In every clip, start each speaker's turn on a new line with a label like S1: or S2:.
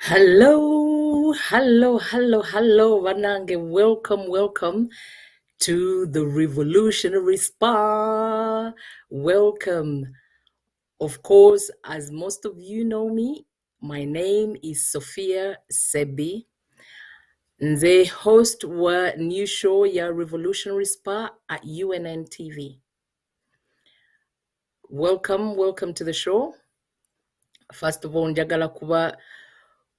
S1: Hello, Vanange. Welcome to the Revolutionary Spa. Welcome. Of course, as most of you know me, my name is Sophia Sebi. Nze host wa new show ya Revolutionary Spa at UNN TV. Welcome to the show. First of all, njagala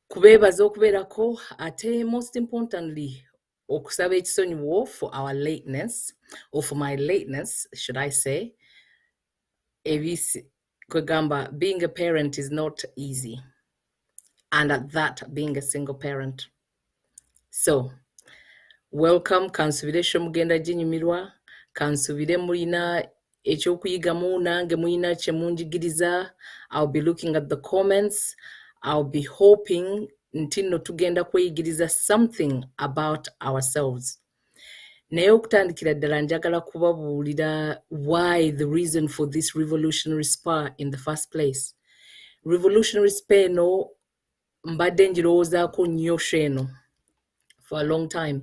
S1: kubebaza okubeerako ate most importantly okusaba ekisonyiwo for our lateness, or for my lateness should I say. Kwegamba, being a parent is not easy, and at that, being a single parent. So welcome. Kansubire mugenda ginyumirwa, kansubire mulina ekyokuyigamu, nange mulina kyemunjigiriza. I'll be looking at the comments. I'll be hoping ntino tugenda kweyigiriza something about ourselves. Naye okutandikira ddala njagala kubabuulira why the reason for this revolutionary spa in the first place. Revolutionary spa eno mbadde njirowoozaako nnyo eno for a long time.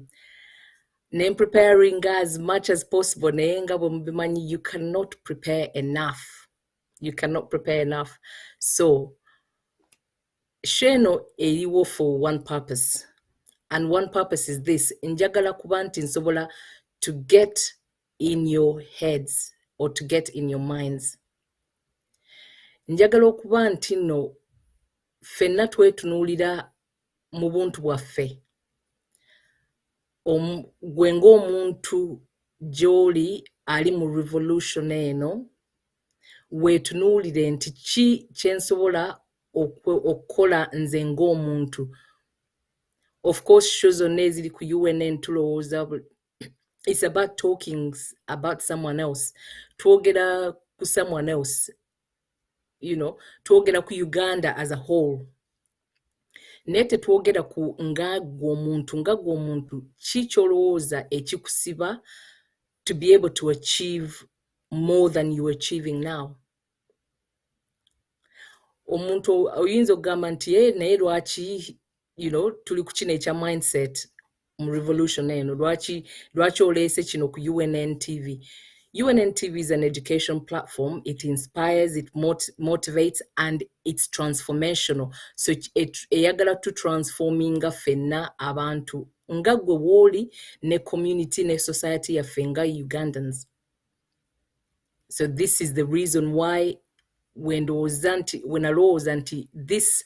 S1: Name preparing as much as possible. You cannot prepare enough. You cannot prepare enough. So, Sheno eriwo for one purpose. And one purpose is this. Njagala kuba nti nsobola to get in your heads or to get in your minds. Njagala okuba nti no ffenna twetunuulira mu buntu bwaffe. Gwe ng'omuntu gy'oli ali mu revolution eno, weetunuulire nti ki kye nsobola okukola nze ng'omuntu. Of course, show zonna eziri ku UNN tulowooza it's about talking about someone else. Twogera ku someone else, twogera ku Uganda as a whole. Naye tetwogera ku nga gwe omuntu ki ky'olowooza ekikusiba to be able to achieve more than you're achieving now. Omuntu oyinza okugamba nti naye lwaki tuli ku kino ekya mindset mu revolution eno, lwaki oleese kino ku UNN TV. UNN TV is an education platform. It inspires, it motivates, and it's transformational. So eyagala to transforminga ffenna abantu nga gwe wooli ne community ne society yaffe nga Ugandans. So this is the reason why when nalowooza nti this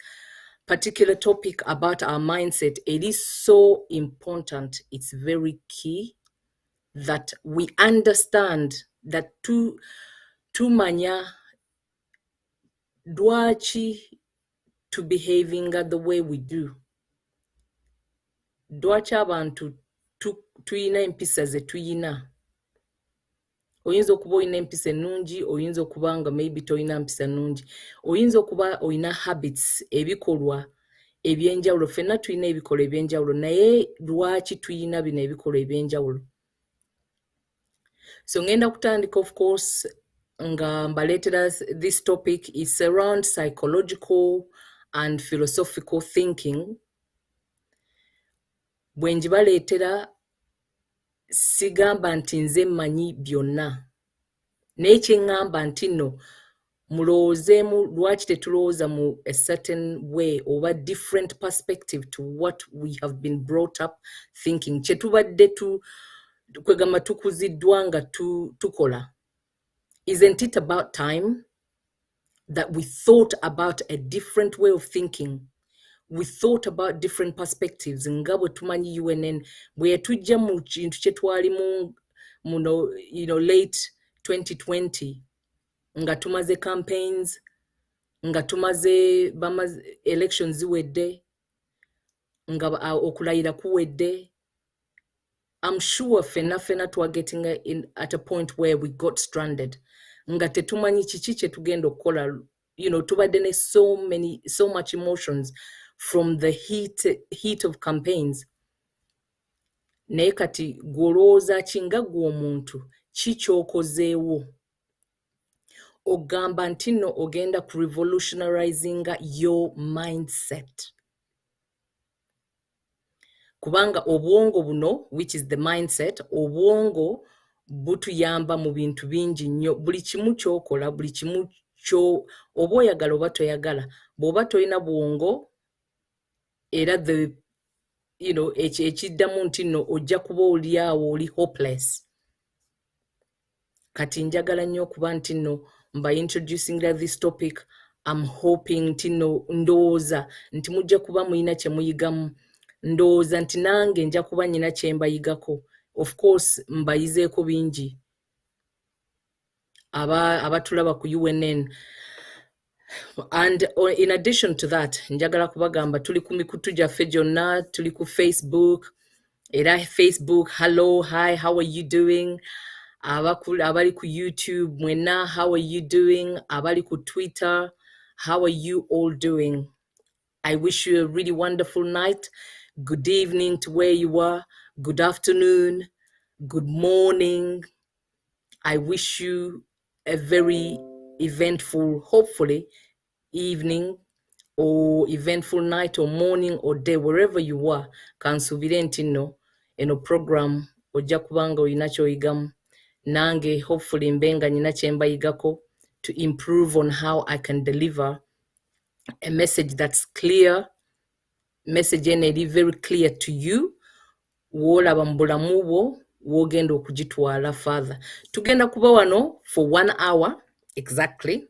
S1: particular topic about our mindset, it is so important. It's very key that we understand that tumanya dwaki to behaving the way we do. Dwaki abantu tuyina empisa ze tuyina. Oyinza okuba oyina empisa ennungi, oyinza okuba nga maybe toyina mpisa nnungi. Oyinza okuba oyina habits, ebikolwa ebyenjawulo. Ffenna tuyina ebikolwa ebyenjawulo, naye lwaki tuyina bino ebikolwa ebyenjawulo? So ngenda kutandika, of course, nga mbaleetera this topic is around psychological and philosophical thinking. Bwe njibaleetera sigamba nti nze mmanyi byonna. Naye kye ŋŋamba nti no mulowoozeemu lwaki tetulowooza mu a certain way oba different perspective to what we have been brought up thinking. Kye tubadde kwegamba tukuziddwa nga tukola. Isn't it about time that we thought about a different way of thinking? We thought about different perspectives. Nga bwe tumanyi UNN bwe yatujja mu kintu kye twalimu muno, late 2020, nga tumaze campaigns, nga tumaze elections ziwedde, nga okulayira kuwedde. I'm sure fena twa getting at a point where we got stranded. Nga tetumanyi kiki kye tugenda okukola. Tubadde ne so much emotions from the heat of campaigns. Naye kati gwolowooza ki nga gwe omuntu ki ky'okozeewo ogamba nti no ogenda ku revolutionarizing your mindset. kubanga obwongo buno, which is the mindset, obwongo butuyamba mu bintu bingi nnyo. Buli kimu ky'okola, buli kimu oba oyagala oba toyagala, bw'oba tolina bwongo era ekiddamu nti nno ojja kuba oli awo oli hopeless. Kati njagala nnyo okuba nti nno mba introducing this topic. I'm hoping nti nno ndowooza nti mujja kuba mulina kye muyigamu. Ndowooza nti nange nja kuba nyina kye mbayigako. Of course mbayizeeko bingi abatulaba ku UNN. And in addition to that, njagala kubagamba tuli ku mikutu gyaffe gyonna, tuli ku Facebook. Era Facebook, hello, hi, how are you doing? Abali ku YouTube, mwena, how are you doing? Abali ku Twitter, how are you all doing? I wish you a really wonderful night. Good evening to where you are. Good afternoon. Good morning. I wish you a very eventful, hopefully, evening or eventful night or morning or day, wherever you are. Kansubire nti nno eno program ojja kubanga olina ky'oyigamu. Nange hopefully mbenga nyina kye mbayigako to improve on how I can deliver a message that's clear, message eri very clear to you, w'olaba mu bulamu bwo w'ogenda okugitwala further. Tugenda kuba wano for 1 hour exactly.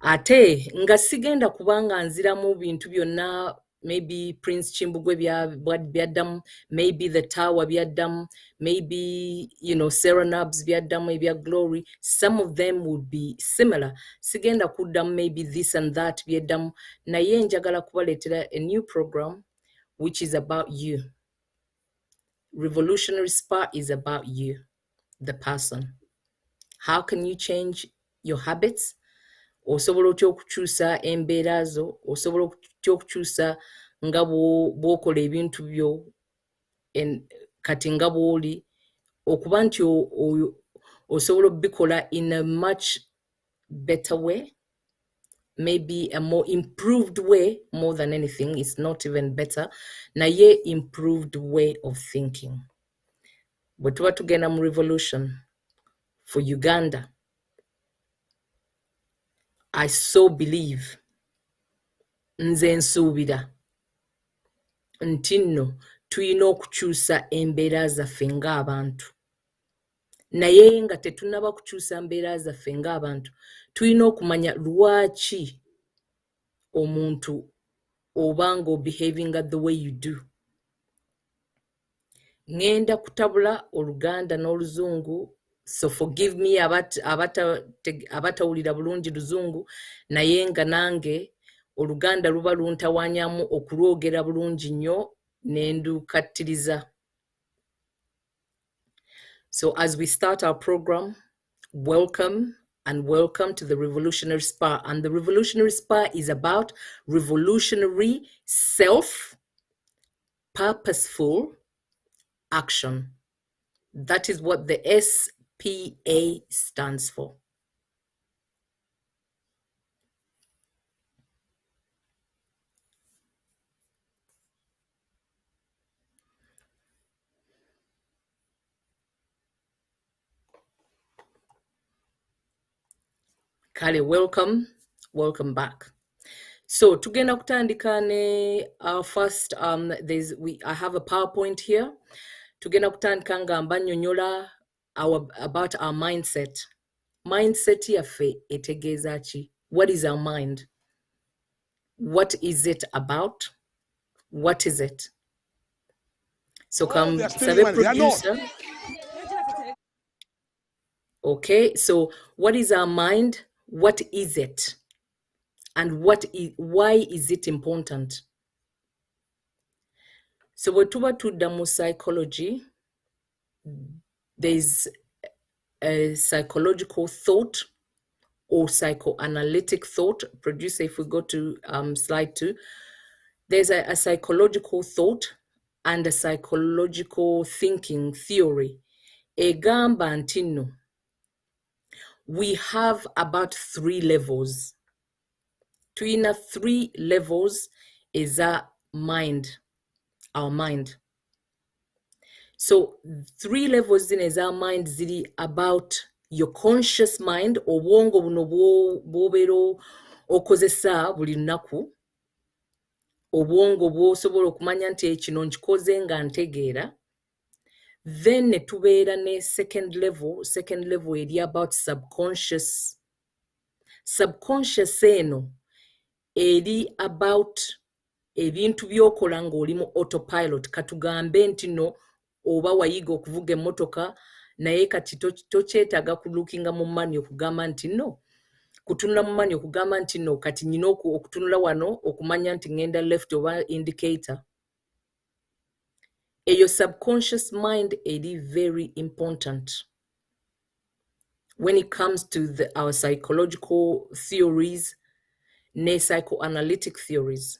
S1: Ate nga sigenda kubanga nziramu bintu byonna, maybe Prince Chimbugwe byaddamu, maybe The Tower byaddamu, maybe Serenabs byaddamu ebya Glory. Some of them would be similar. Sigenda kuddamu maybe this and that byaddamu. Naye njagala kubaleetera a new program which is about you. Revolutionary Spa is about you, the person. How can you change your habits? Osobola otya okukyusa embeera zo, osobola otya okukyusa nga bw'okola ebintu byo kati nga bw'oli, okuba nti osobola obikola in a much better way, maybe a more improved way. More than anything, it's not even better, naye improved way of thinking. Bwe tuba tugenda mu revolution for Uganda, I so believe, nze nsuubira nti nno tulina okukyusa embeera zaffe ng'abantu. Naye nga tetunnaba kukyusa mbeera zaffe ng'abantu, tulina okumanya lwaki omuntu obanga obehavinga the way you do. Ngenda kutabula Oluganda n'Oluzungu, so forgive me abatawulira bulungi Luzungu, naye nga nange Oluganda luba luntawanyamu okulwogera bulungi nnyo ne ndukattiriza. So as we start our program, welcome and welcome to the Revolutionary Spa. And the Revolutionary Spa is about revolutionary, self-purposeful action. That is what the SPA stands for. Kale, welcome back. So tugenda kutandika ne first I have a PowerPoint here. Tugenda kutandika nga mbanyonyola about our mindset. Mindset yaffe etegeeza ki? What is our mind? What is it about? What is it? So come sabe producer. Okay, so what is our mind? What is it? And why is it important? So bwe tuba tudda mu psychology, there's a psychological thought or psychoanalytic thought. Producer, if we go to slide 2, there's a psychological thought and a psychological thinking theory. Egamba nti nno, we have about 3 levels. Tulina 3 levels eza mind. our mind. So 3 levels in our mind ziri about your conscious mind, obwongo buno bw'obeera okozesa buli lunaku, obwongo bw'osobola okumanya nti kino nkikoze nga ntegeera. Then ne tubeera ne second level eri about subconscious. Subconscious eno eri about ebintu by'okola ng'oli mu autopilot. Katugambe nti no oba wayiga okuvuga emmotoka naye kati tokyetaaga kulookinga mu mani okugamba nti no, kutunula mu mani okugamba nti no, kati nyina okutunula wano okumanya nti ngenda left oba indicator. Eyo subconscious mind eri very important when it comes to our psychological theories ne psychoanalytic theories.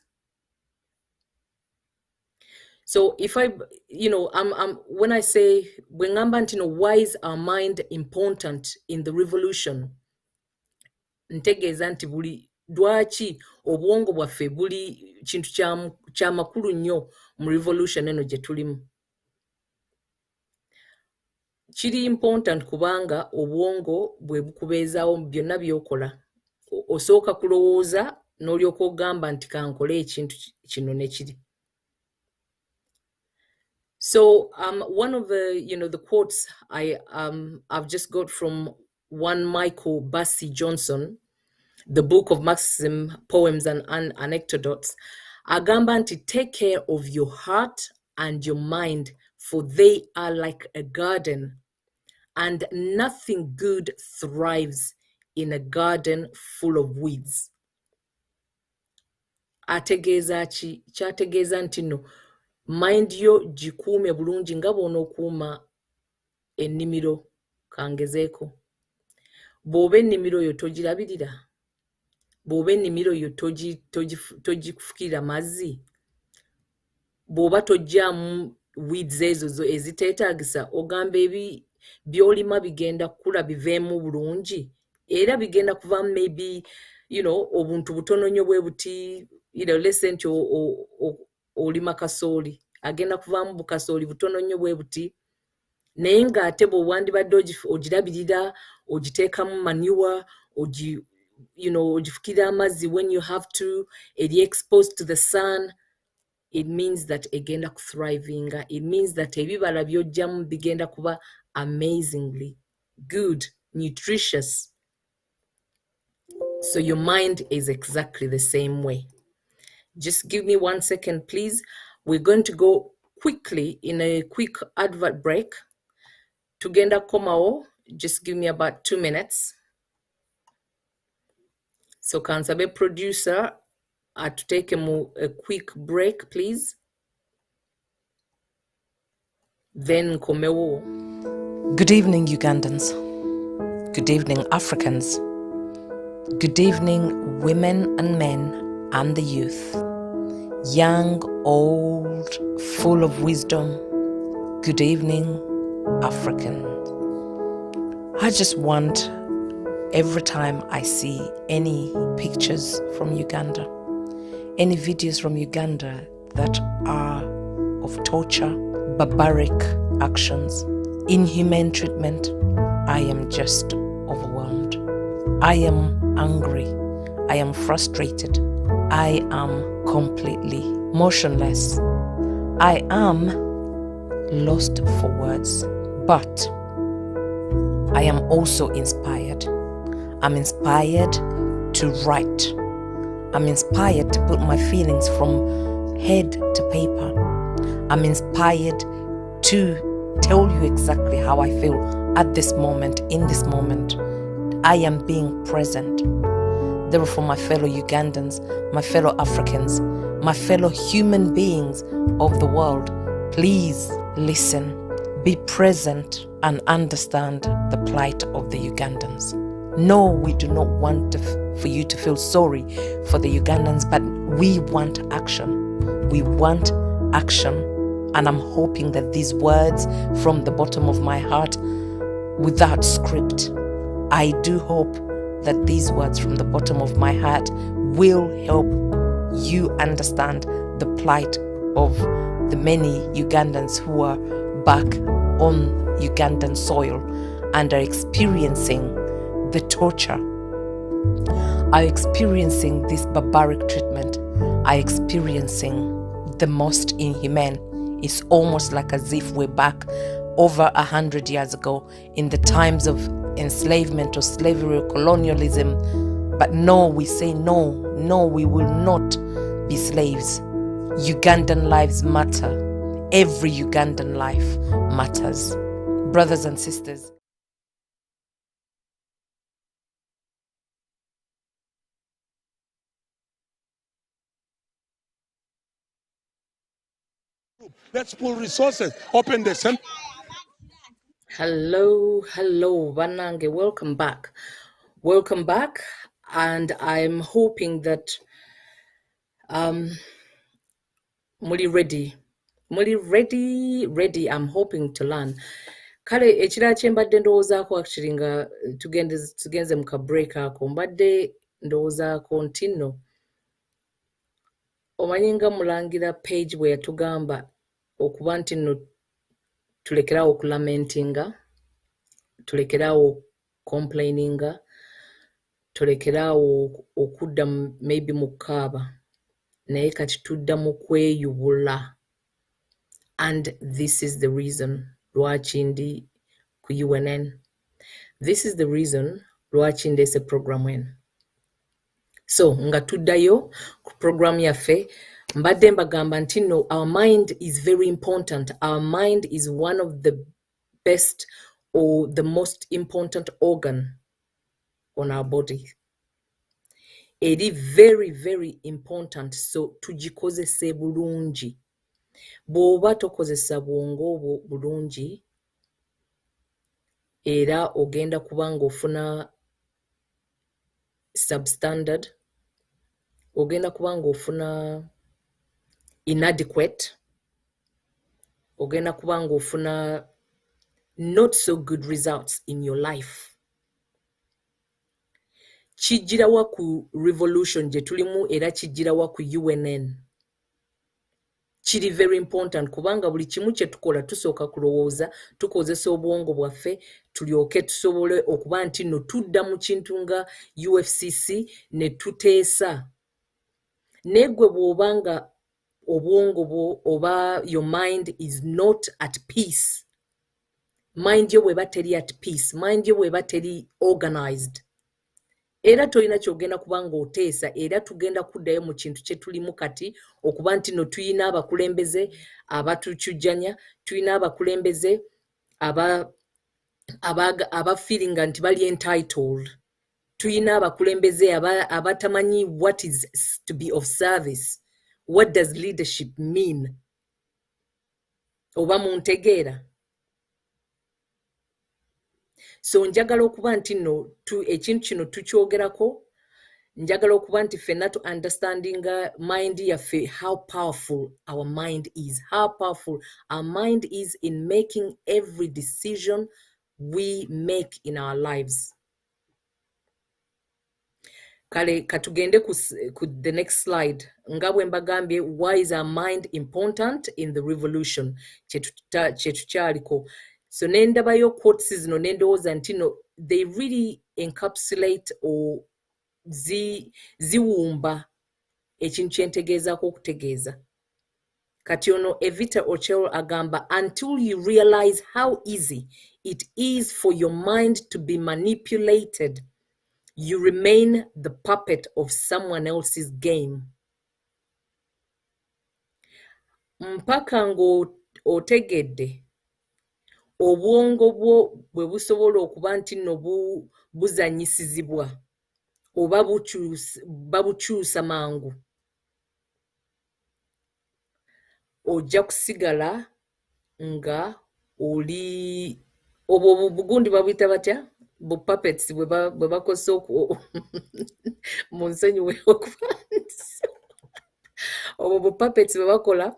S1: So if I'm when I say why is our mind important in the revolution, ntegeeza nti buli dwaki obwongo bwaffe buli kintu kya makulu nnyo mu revolution eno gye tulimu. Kiri important kubanga obwongo bwe bukubeezaawo byonna by'okola. Osooka kulowooza n'olyoka ogamba nti kankole ekintu kino ne kiri. So one of the quotes I've just got from one Michael Bassey Johnson, the book of Maxim Poems and Anecdotes, agamba nti take care of your heart and your mind, for they are like a garden, and nothing good thrives in a garden full of weeds. Ategeeza ki? Kyategeeza nti no, mind yo gikuume bulungi nga bw'onookuuma ennimiro. Kangezeeko. Bw'oba ennimiro yo togirabirira, bw'oba ennimiro yo togifukirira mazzi, bw'oba tojjaamu weeds ezo eziteetaagisa, ogamba by'olima bigenda kukula biveemu bulungi, era bigenda kuvaamu maybe obuntu butono nnyo bwe buti, let's say nti olima kasooli, agenda kuvaamu bukasooli butono nnyo bwe buti, naye ng'ate bw'owandibadde ogirabirira, ogiteekamu manure, ogifukirira amazzi when you have to, eri exposed to the sun, it means that egenda kuthriving. It means that ebibala by'ojjamu bigenda kuba amazingly good, nutritious. So your mind is exactly the same way. Just give me 1 second, please. We're going to go quickly in a quick advert break. Tugenda komao, just give me about 2 minutes. So kansabe producer to take a quick break, please. Then komeo.
S2: Good evening, Ugandans. Good evening, Africans. Good evening, women and men and the youth. Young, old, full of wisdom. Good evening, African. I just want, every time I see any pictures from Uganda, any videos from Uganda that are of torture, barbaric actions, inhumane treatment, I am just overwhelmed. I am angry. I am frustrated. I am completely motionless. I am lost for words. But I am also inspired. I'm inspired to write. I'm inspired to put my feelings from head to paper. I'm inspired to tell you exactly how I feel at this moment, in this moment. I am being present. Therefore, my fellow Ugandans, my fellow Africans, my fellow human beings of the world, please listen, be present, and understand the plight of the Ugandans. No, we do not want for you to feel sorry for the Ugandans, but we want action. We want action. And I'm hoping that these words from the bottom of my heart, without script, I do hope that these words from the bottom of my heart will help you understand the plight of the many Ugandans who are back on Ugandan soil and are experiencing the torture, are experiencing this barbaric treatment, are experiencing the most inhumane. It's almost like as if we're back over 100 years ago in the times of enslavement or slavery or colonialism. But no, we say no, we will not be slaves. Ugandan lives matter. Every Ugandan life matters. Brothers and sisters.
S3: Let's pull resources, open the center.
S1: Hello, Banange, welcome back. And I'm hoping that muli ready. I'm hoping to learn. Kale ekira kyembadde ndowoozaako actually nga tugenze mu kabreak ako mbadde ndowoozaako nti nno omanyi nga mulangira page bwe yatugamba okuba nti nno tulekeraawo okulamentinga, tulekeraawo complaininga, tulekeraawo okudda maybe mu kukaaba, naye kati tudda mu kweyubula. And this is the reason lwaki ndi ku UNN. This is the reason lwaki ndeese program eno. So nga tuddayo ku program yaffe mbadde mbagamba nti no, our mind is very important. Our mind is one of the best or the most important organ on our body. It is very, very important. So tugikozese bulungi. Bw'oba tokozesa bwongo obwo bulungi era ogenda kuba ng'ofuna substandard, ogenda kuba ng'ofuna inadequate, ogenda kuba ng'ofuna not so good results in your life. Kijjirawa ku revolution gye tulimu era kijjirawa ku UNN. Kiri very important kubanga buli kimu kye tukola tusooka kulowooza, tukozesa obwongo bwaffe tulyoke tusobole okuba nti no tudda mu kintu nga UFCC ne tuteesa. Negwe bw'obanga obwongo bwo oba your mind is not at peace, mind yo bweba teri at peace, mind yo bweba teri organized, era tolina kyogenda kubanga oteesa, era tugenda kuddayo mu kintu kye tulimu kati okuba nti no tuyina abakulembeze abatukyujjanya, tuyina abakulembeze aba feeling nti bali entitled, tuyina abakulembeze abatamanyi what is to be of service. What does leadership mean? Oba muntegeera? So njagala okuba nti no ekintu kino tukyogerako, njagala okuba nti ffenna to understanding mind yaffe, how powerful our mind is, how powerful our mind is in making every decision we make in our lives. Kale katugende ku the next slide. Nga bwe mbagambye, why is our mind important in the revolution? Kyetukyaliko. So nendabayo quotes zino nendowooza nti no, they really encapsulate or ziwumba ekintu kyentegeezaako okutegeeza. Kati ono Evita Ochero agamba, until you realize how easy it is for your mind to be manipulated, you remain the puppet of someone else's game. Mpaka ng'otegedde obwongo bwo bwe busobola okuba nti no buzanyisizibwa oba babukyusa mangu, ojja kusigala nga oli obwo bugundi babuyita batya? Bu puppets bwe bakosa mu nsonyiwe okuba obwo bu puppets bwe bakola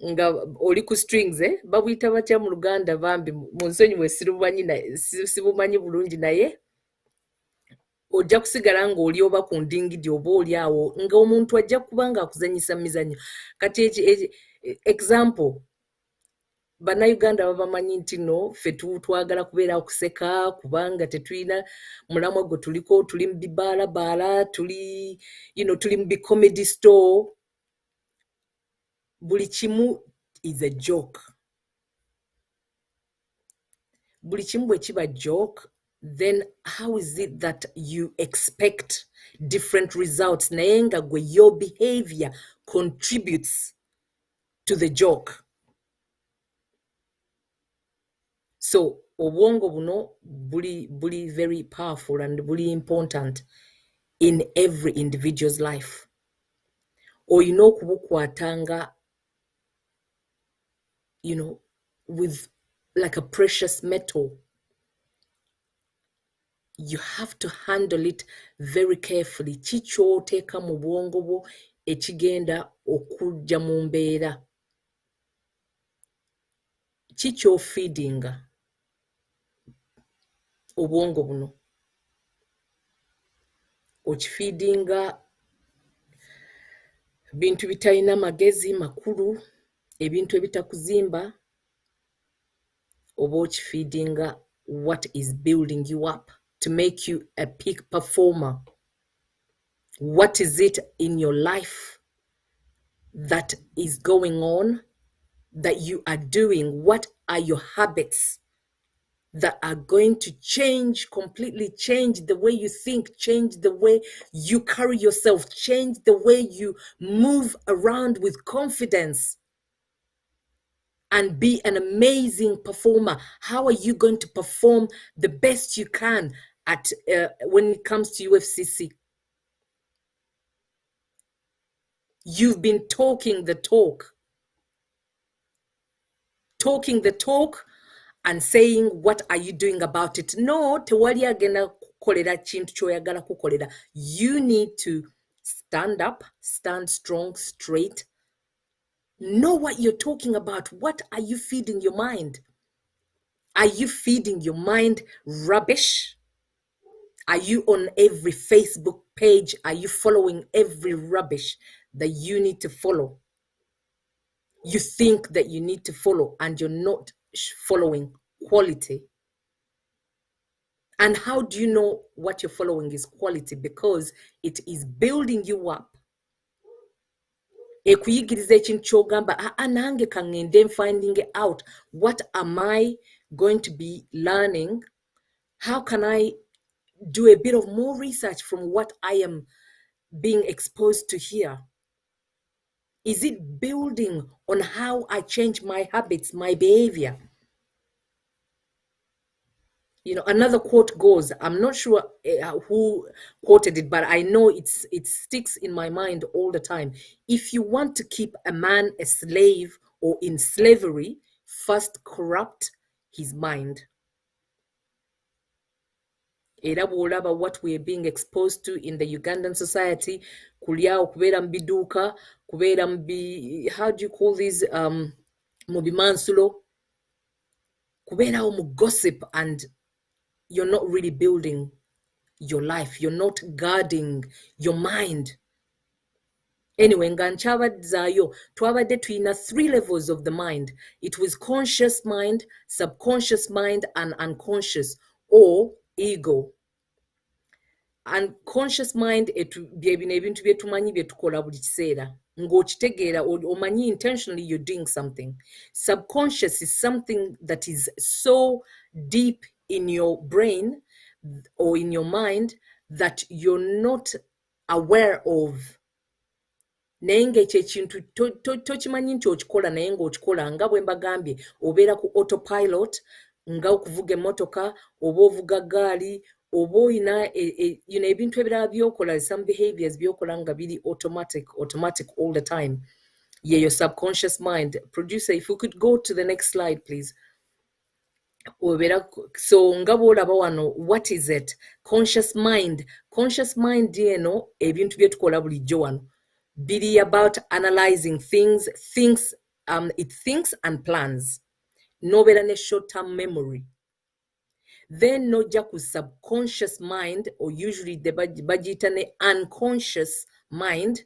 S1: nga oli ku strings, babuyita batya mu Luganda bambi mu nsonyiwe sibumanyi bulungi naye ojja kusigala ng'oli oba ku ndingidi oba oli awo ng'omuntu ajja kuba ng'akuzanyisa mizannyo. Kati example, bannayuganda babamanyi nti no ffe twagala kubeera okuseka kubanga tetulina mulamwa gwe tuliko, tuli mu bibaalabaala, tuli mu bicomedy store. Buli kimu is a joke. Buli kimu bwe kiba joke, then how is it that you expect different results naye nga gwe your behavior contributes to the joke? So obwongo buno buli very powerful and buli important in every individual's life. Oyina okubukwatanga, with like a precious metal. You have to handle it very carefully. Kiky'oteeka mu bwongo bwo ekigenda okujja mu mbeera. Kiky'ofeedinga obwongo buno. Okifeedinga bintu bitalina magezi makulu, ebintu ebitakuzimba, oba okifeedinga what is building you up to make you a peak performer. What is it in your life that is going on, that you are doing? What are your habits that are going to completely change the way you think, change the way you carry yourself, change the way you move around with confidence and be an amazing performer? How are you going to perform the best you can at when it comes to UFCC? You've been talking the talk and saying, what are you doing about it? No, tewali agenda kukolera kintu kyoyagala kukolera. You need to stand up, stand strong, straight. Know what you're talking about. What are you feeding your mind? Are you feeding your mind rubbish? Are you on every Facebook page? Are you following every rubbish that you need to follow? You think that you need to follow and you're not following quality. And how do you know what you're following is quality? Because it is building you up. Ekuyigiriza ekintu ky'ogamba nange kangende finding out, what am I going to be learning? How can I do a bit of more research from what I am being exposed to here? Is it building on how I change my habits, my behavior? Another quote goes, I'm not sure who quoted it, but I know it sticks in my mind all the time. If you want to keep a man a slave or in slavery, first corrupt his mind. Era bw'olaba what we're being exposed to in the Ugandan society, kuliawo kubeera mu biduuka, kubeera mu how do you call these, mu bimansulo, kubeerawo mu gossip, and you're not really building your life. You're not guarding your mind. Anyway, nga nkyabadzaayo, twabadde tulina 3 levels of the mind. It was conscious mind, subconscious mind, and unconscious, or ego. Unconscious mind bye bino ebintu bye tumanyi bye tukola buli kiseera ng'okitegeera omanyi intentionally you're doing something. Subconscious is something that is so deep in your brain or in your mind that you're not aware of. Naye ng'ekyo ekintu tokimanyi nti okikola naye ng'okikola, nga bwe mbagambye obeera ku autopilot, nga okuvuga emmotoka oba ovuga gaali oba oyina ebintu ebirala byokola, some behaviors byokola nga biri automatic all the time. Yeah, your subconscious mind. Producer, if we could go to the next slide, please. So nga bw'olaba wano, what is it? Conscious mind eno ebintu bye tukola bulijjo wano biri about analyzing things, it thinks and plans. Nobeera ne short-term memory. then nojja ku subconscious mind, or usually the bagiyita ne unconscious mind,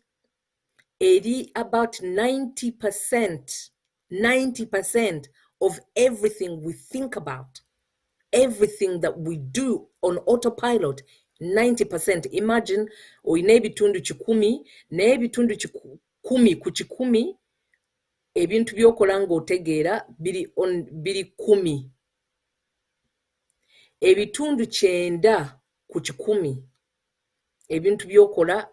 S1: eri about 90% of everything we think about, everything that we do on autopilot. 90%. Imagine oyina ebitundu 100 naye ebitundu 10 ku 100 ebintu byokola ng'otegeera biri 10. Ebitundu 9 ku 100 ebintu byokola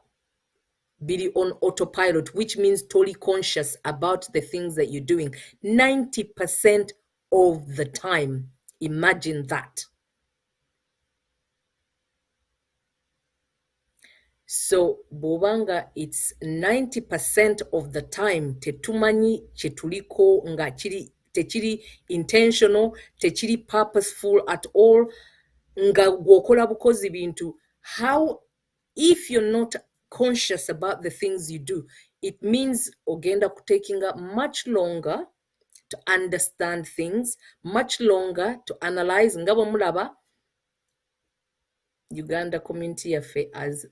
S1: biri on autopilot, which means totally conscious about the things that you're doing 90% of the time. Imagine that. So bw'obanga it's 90% of the time tetumanyi kyetuliko nga tekiri intentional, tekiri purposeful at all, nga gwokola bukozi bintu, how, if you're not conscious about the things you do, it means ogenda taking up much longer to understand things, much longer to analyze. Nga bwe mulaba Uganda community yaffe as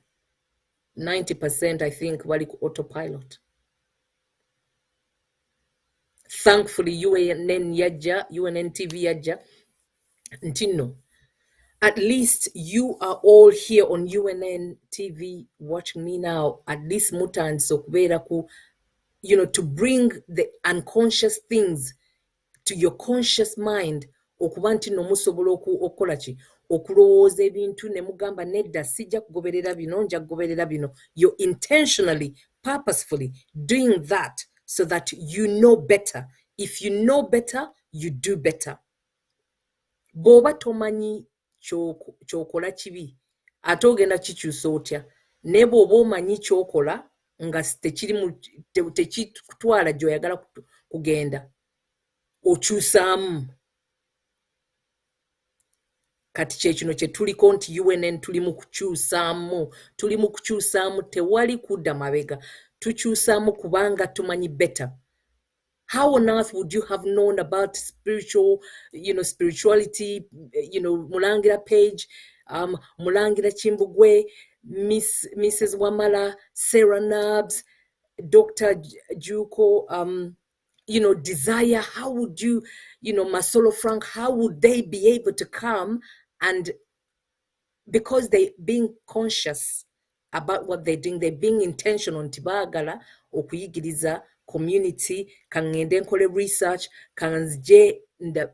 S1: 90%, I think, bali ku autopilot. Thankfully, UNN TV yajja, ntino. At least you are all here on UNN TV watching me now. At least mutanso kubeera ku, to bring the unconscious things to your conscious mind, okuba nti no musobola okukola ki, okulowooza ebintu ne mugamba nedda sijja kugoberera bino, nja kugoberera bino. You're intentionally, purposefully doing that so that you know better. If you know better, you do better. Bw'oba tomanyi kyokola kibi, ate ogenda kikyusa otya? Ne bw'oba omanyi kyokola nga tekikutwala gy'oyagala kugenda, okyusaamu. Kati kyekino kye tuliko nti UNN tuli mu kukyusaamu, tewali kudda mabega. Tukyusaamu kubanga tumanyi better. How on earth would you have known about spirituality, Mulangira Page, Mulangira Chimbugwe, Mrs. Wamala, Sarah Nabs, Dr. Juko, Desire? How would you, Masolo Frank, how would they be able to come? And because they being conscious about what they're doing, they're being intentional, ntibagala okuyigiriza community, kangende nkole research, kanzije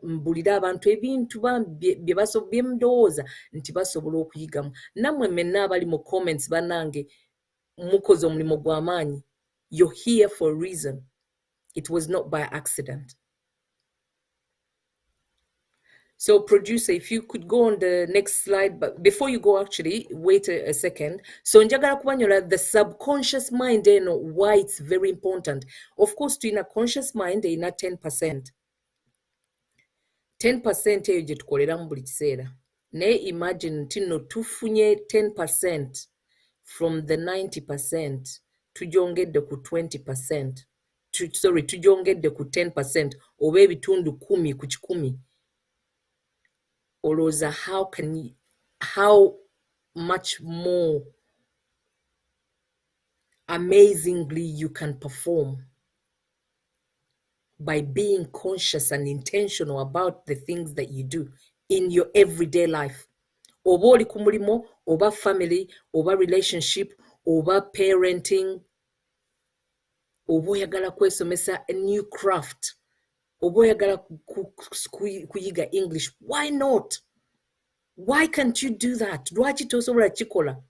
S1: mbulira abantu ebintu bye ndowooza nti basobola okuyigamu. Nammwe mmenna abali mu comments bannange mukoze omulimu gw'amaanyi. You're here for a reason. It was not by accident. So producer, if you could go on the next slide, but before you go, actually, wait a second. So njagala kubanyola the subconscious mind, why it's very important. Of course, to in a conscious mind, in a 10%. 10% eyo gye tukoleramu buli kiseera. Naye imagine tino tufunye 10% from the 90%, tujongedde ku 20%. Tujongedde ku 10%, oba ebitundu 10 ku 100. Olowooza how much more amazingly you can perform by being conscious and intentional about the things that you do in your everyday life. Oba oli ku mulimo, oba family, oba relationship, oba parenting, oba oyagala kwesomesa a new craft, oba oyagala kuyiga English. Why not? Why can't you do that? Lwaki tosobola kikola?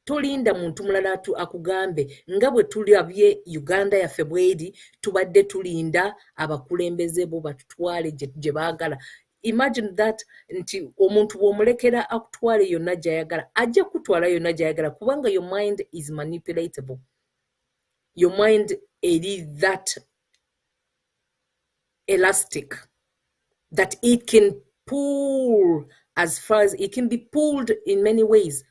S1: Tolinda muntu mulala akugambe nga bwe tulabye Uganda yaffe bweri, tubadde tulinda abakulembeze bo batutwale gye baagala. Imagine that, nti omuntu bw'omulekera akutwale yonna gy'ayagala, ajja kutwala yonna gy'ayagala, kubanga your mind is manipulatable. Your mind is that elastic that it can pull as far as it can be pulled in many ways.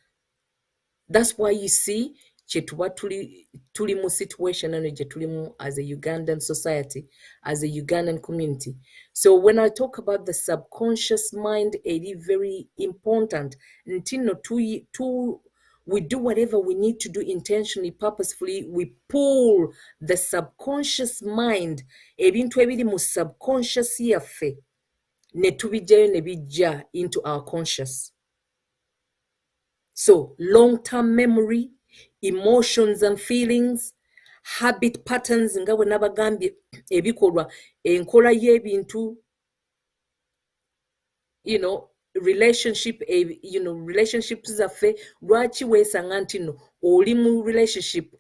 S1: That's why you see kyetuba tuli mu situation eno gye tulimu as a Ugandan society, as a Ugandan community. So when I talk about the subconscious mind, it is very important. We do whatever we need to do intentionally, purposefully. We pull the subconscious mind, ebintu ebiri mu subconscious yaffe, ne tubijjayo ne bijja into our conscious. So long-term memory, emotions and feelings, habit patterns, nga bwe nabagambye ebikolwa, enkola y'ebintu, relationships zaffe, lwaki weesanga nti no oli mu relationship,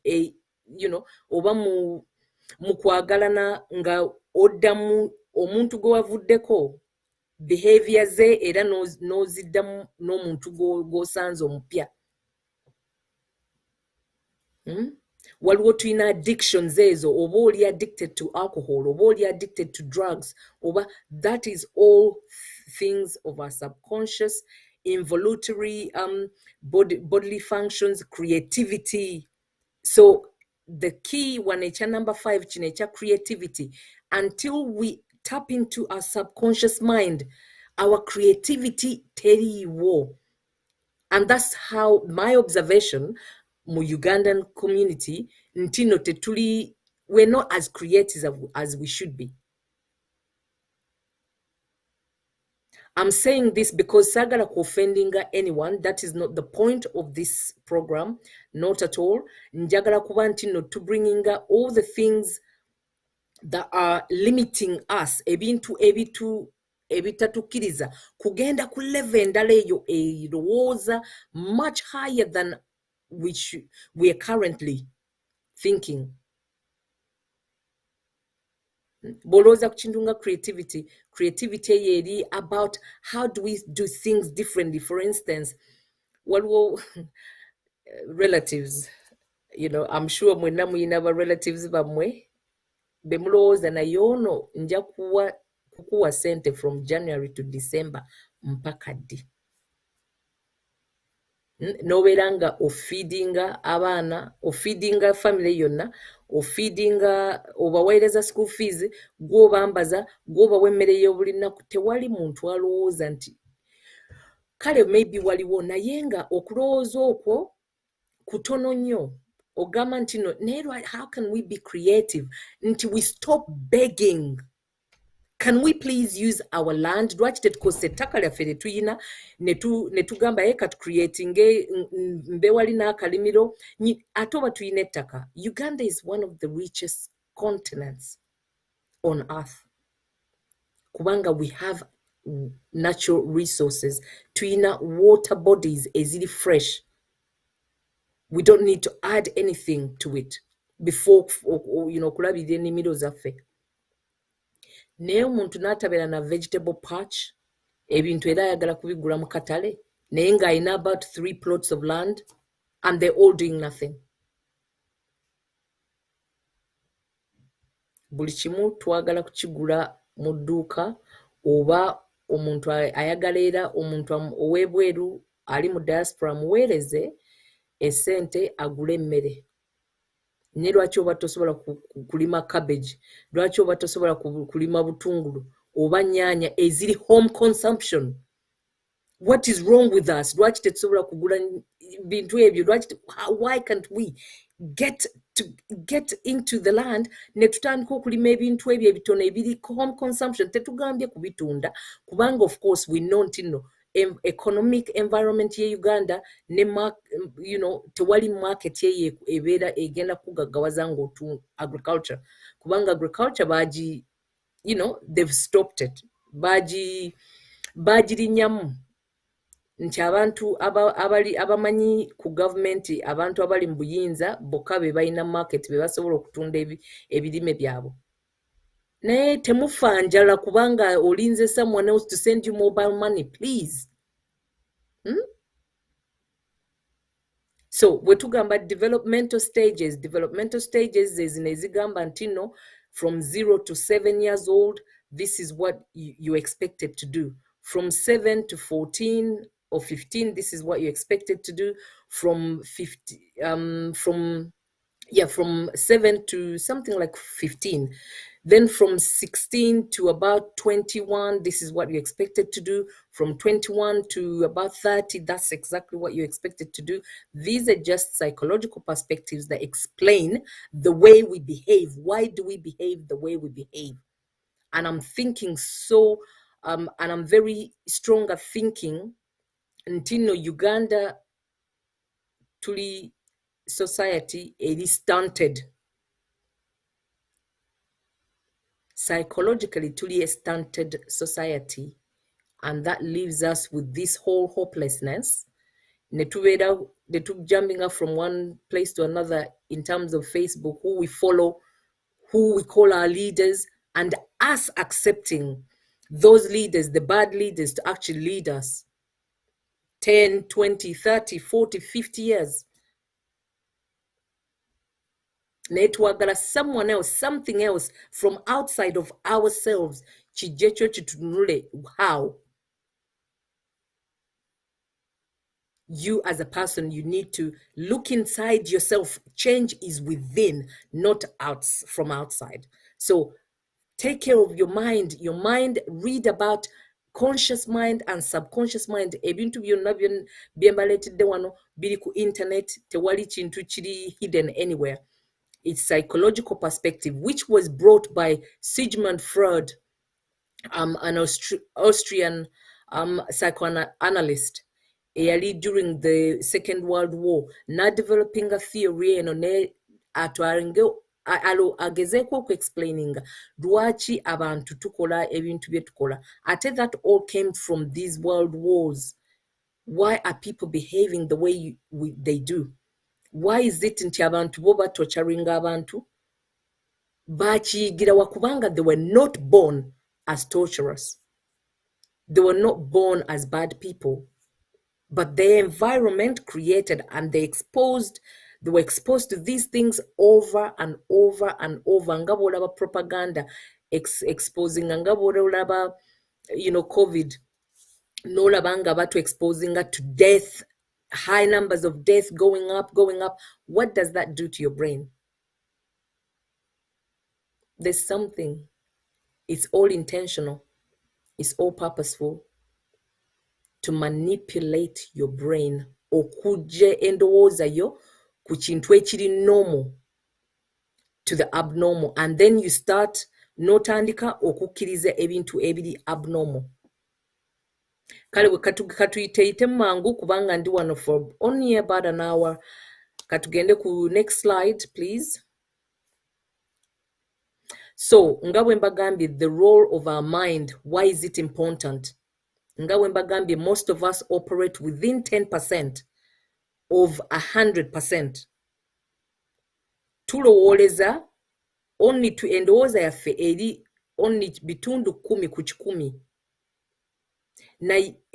S1: oba mu kwagalana nga oddamu omuntu gwe wavuddeko behaviours ze era n'oziddamu n'omuntu gw'osanze omupya. Waliwo tulina addictions ezo, oba oli addicted to alcohol, oba oli addicted to drugs, oba that is all things of our subconscious, involuntary bodily functions, creativity. So the key one, number 5, creativity. Until we tap into our subconscious mind, our creativity teriiwo. And that's how my observation mu Ugandan community, ntino tetuli, we're not as creative as we should be. I'm saying this because sagala offending anyone. That is not the point of this program, not at all. Njagala kuba ntino to bringing all the things that are limiting us, ebintu ebitatukiriza kugenda ku level endala eyo erowooza much higher than which we are currently thinking. Boloza kuchindunga creativity yeri about how do we do things differently. For instance, waliwo relatives, I'm sure mwenna muyina ba relatives bamwe bemulowooza naye ono nja kukuwa sente from January to December mpaka ddi. Nobeera nga ofeedinga abaana, ofeedinga family yonna, ofeedinga obaweereza school fees, gw'obambaza, gw'obawa emmere y'obulinnaku, tewali muntu alowooza nti kale maybe waliwo naye nga okulowooza okwo kutono nnyo. Ogamba nti no, how can we be creative until we stop begging? Can we please use our land? Lwaki tetukozesa ettaka lyaffe lye tuyina ne tugamba creating mbe wali n'akalimiro ate oba tuyina ettaka. Uganda is one of the richest continents on earth. Kubanga we have natural resources. Tuyina water bodies eziri fresh. We don't need to add anything to it before kulabirira ennimiro zaffe. Naye omuntu n'atabeera na vegetable patch, ebintu era ayagala kubigula mu katale, naye ng'alina about 3 plots of land and they're all doing nothing. Buli kimu twagala kukigula mu dduuka, oba omuntu ayagala era omuntu ow'ebweru ali mu diaspora muweereze essente agule emmere. Naye lwaki oba tosobola kulima cabbage, lwaki oba tosobola kulima butungulu oba nnyaanya eziri home consumption? What is wrong with us? Lwaki tetusobola kugula bintu ebyo? Why can't we get into the land ne tutandika okulima ebintu ebyo ebitono ebiri home consumption? Tetugambye kubitunda kubanga of course we know nti no economic environment ye Uganda ne tewali market ye ebeera egenda kugaggawaza ng'otu agriculture, kubanga agriculture baji they've stopped it, bagirinyamu nti abantu abamanyi ku government, abantu abali mu buyinza bokka be balina market be basobola okutunda ebirime byabwe. Naye temufa njala kubanga olinze someone else to send you mobile money, please. So wetugamba developmental stages ezigamba ntino from 0 to 7 years old, this is what you expected to do. From 7 to 14, or 15, this is what you're expected to do. From 7 to something like 15. Then from 16 to about 21, this is what you're expected to do. From 21 to about 30, that's exactly what you're expected to do. These are just psychological perspectives that explain the way we behave. Why do we behave the way we behave? And I'm thinking and I'm very strong at thinking, Ntino Uganda tuli society eri stunted. Psychologically tuli a stunted society, and that leaves us with this whole hopelessness. Jumping up from one place to another in terms of Facebook, who we follow, who we call our leaders, and us accepting those leaders, the bad leaders, to actually lead us 10, 20, 30, 40, 50 years. Netwagala someone else, something else from outside of ourselves. How you as a person, you need to look inside yourself. Change is within, not from outside. So take care of your mind. Read about conscious mind and subconscious mind. Ebintu byonna byembaletedde wano biri ku internet, tewali kintu kiri hidden anywhere. It's psychological perspective, which was brought by Sigmund Freud, an Austrian psychoanalyst. During the Second World War, na developing a theory eno ne agezeeko explaining lwaki abantu tukola ebintu bye tukola. Ate that all came from these world wars. Why are people behaving the way they do? Why is it nti abantu bo batocharinga abantu? Bakiyigira wakubanga they were not born as torturers. They were not born as bad people. But their environment created, and they were exposed to these things over and over and over. Ngabolaba propaganda exposing, ngabolaba, COVID. No labanga batu exposing to death, high numbers of death going up. What does that do to your brain? There's something. It's all intentional. It's all purposeful to manipulate your brain. Okuje endowooza yo ku kintu ekiri normal to the abnormal, and then you start notandika okukkiriza ebintu ebiri abnormal. Kale katuyiteite mangu kubanga ndi wano for only about an hour. Katugende ku next slide, please. So nga bwe mbagambye, the role of our mind, why is it important? Nga bwe mbagambye, most of us operate within 10% of 100%. Tulowooleza only to endowooza yaffe eri only bitundu 10 ku 100. Na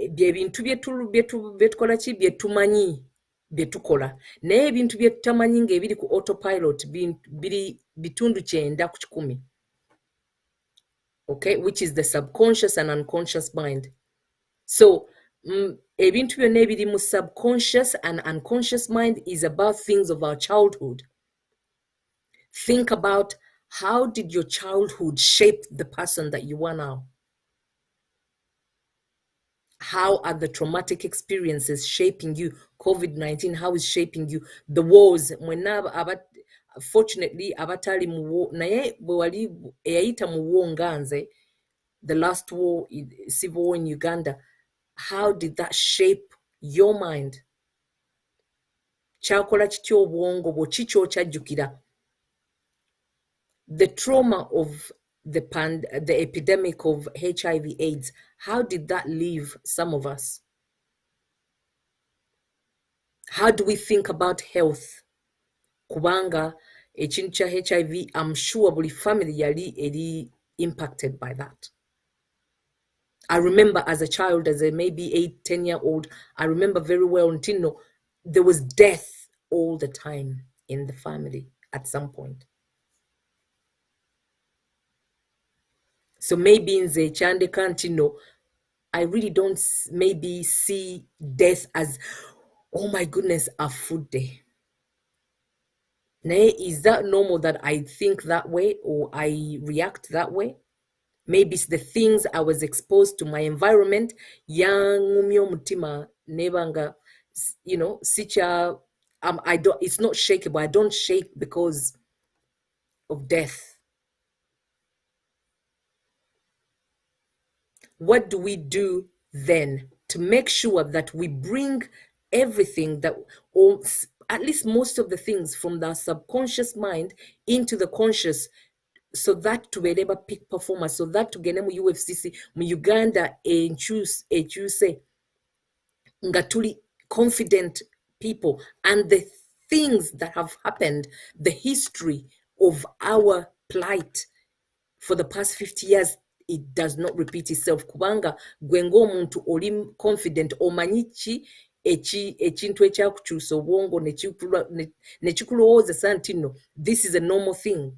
S1: byebintu byetukola ki byetumanyi byetukola, naye ebintu byetutamanyi ng'ebiri ku autopilot biri bitundu 9 ku 100. Okay, which is the subconscious and unconscious mind. So ebintu byonna ebiri mu subconscious and unconscious mind is about things of our childhood. Think about, how did your childhood shape the person that you are now? How are the traumatic experiences shaping you? COVID-19, how is shaping you? The wars, fortunately, abatali mu war, naye bwe wali eyayita mu war nganze, the last war, civil war in Uganda, how did that shape your mind? Kyakola kitya obwongo bwo, kiki okyajjukira? The trauma of the epidemic of HIV/AIDS, how did that leave some of us? How do we think about health? Kubanga ekintu kya HIV, I'm sure buli family yali eri impacted by that. I remember as a child, as a maybe 8-10-year-old, I remember very well, Ntino, there was death all the time in the family at some point. So maybe nze kyandeka Ntino, I really don't maybe see death as, oh my goodness, a food day. Nay, is that normal that I think that way or I react that way? Maybe it's the things I was exposed to, my environment. Yang mutima nebanga, you know, sicha. I don't. It's not shakeable. I don't shake because of death. What do we do then to make sure that we bring everything that, or at least most of the things from the subconscious mind into the conscious, so that tubeereba peak performance, so that tugende mu UFCC mu Uganda ekyuse nga tuli confident people, and the things that have happened, the history of our plight for the past 50 years, it does not repeat itself. Kubanga gwe ng'omuntu oli confident, omanyi ki ekintu ekyakukyusa obwongo nekikulowooza nti no, this is a normal thing.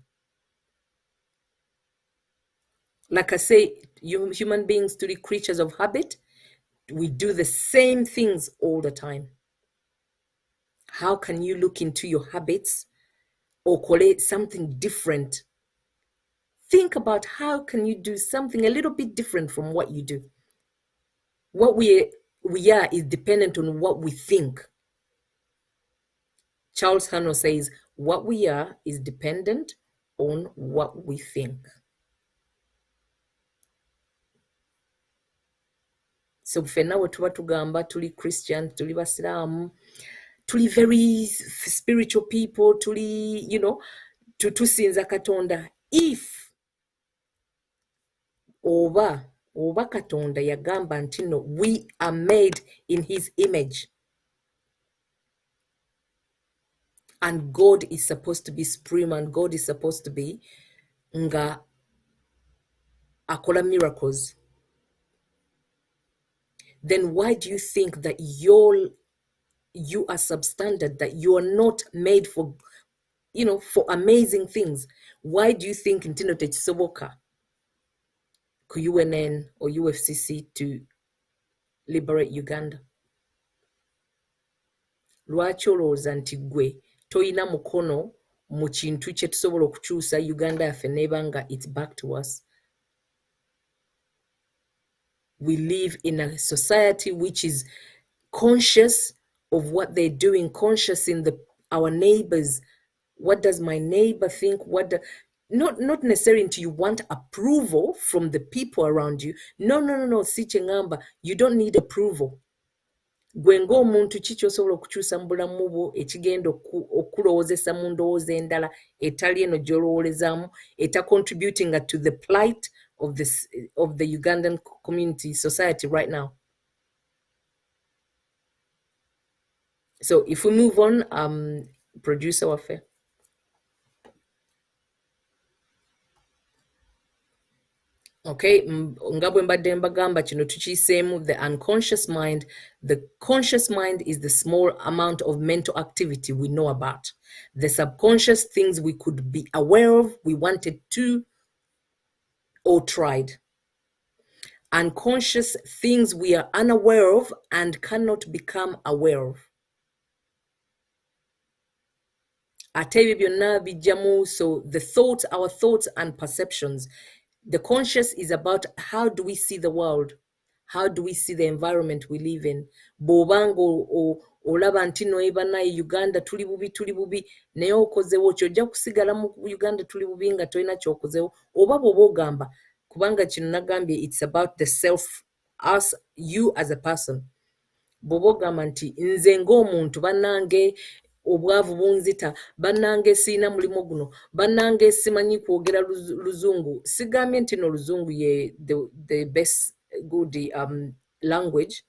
S1: Like I say, human beings to be creatures of habit. We do the same things all the time. How can you look into your habits or collate something different? Think about how can you do something a little bit different from what you do. What we are is dependent on what we think. Charles Hanno says, what we are is dependent on what we think. So fena we tuba tugamba tuli Christian, tuli Basilamu, tuli very spiritual people, tuli, you know, tusinza Katonda. If oba Katonda yagamba nti no, we are made in his image, and God is supposed to be supreme, and God is supposed to be nga akola miracles, then why do you think that you are substandard, that you are not made for, you know, for amazing things? Why do you think ntino tekisoboka ku UNN or UFCC to liberate Uganda? Lwaki olowooza nti gwe toyina mukono mu kintu kye tusobola okukyusa Uganda yaffe nebanga it's back to us? We live in a society which is conscious of what they're doing, conscious in our neighbors. What does my neighbor think? Not necessarily until you want approval from the people around you. No, siche ngamba. You don't need approval. Gwe ng'omuntu ki ky'osobola okukyusa mu bulamu bwo ekigenda okulowoozesa mu ndowooza endala etali eno gy'olowoolezaamu, contributing to the plight of the Ugandan community society right now. So if we move on, producer waffe. Okay, nga bwe mbadde mbagamba kino tukiyiseemu the unconscious mind. The conscious mind is the small amount of mental activity we know about. The subconscious things we could be aware of, we wanted to, or tried. Unconscious things we are unaware of and cannot become aware of. Ate ebyo byonna bijjamu, so the thoughts, our thoughts and perceptions. The conscious is about how do we see the world? How do we see the environment we live in? Bw'obanga olaba nti no banaye Uganda tuli bubi naye okozeewo kyo ojja kusigala mu Uganda tuli bubi nga tolina kyokozeewo, oba bw'oba ogamba, kubanga kino nagambye it's about the self, us, you as a person. Bw'oba ogamba nti nze ng'omuntu bannange obwavu bunzita, bannange siina mulimo guno, bannange simanyi kwogera luzungu. Sigambye nti no luzungu ye the best good language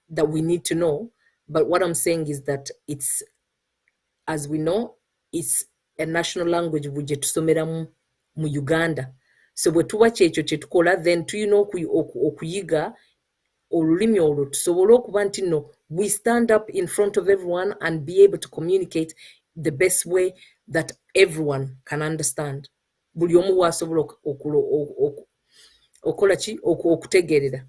S1: that we need to know, but what I'm saying is that it's, as we know, it's a national language gye tusomera mu Uganda. So bwe tuba kyekyo kye tukola, then tuyina okuyiga olulimi olwo tusobole okuba nti no, we stand up in front of everyone and be able to communicate the best way that everyone can understand. Buli omu waasobola okutegeerera.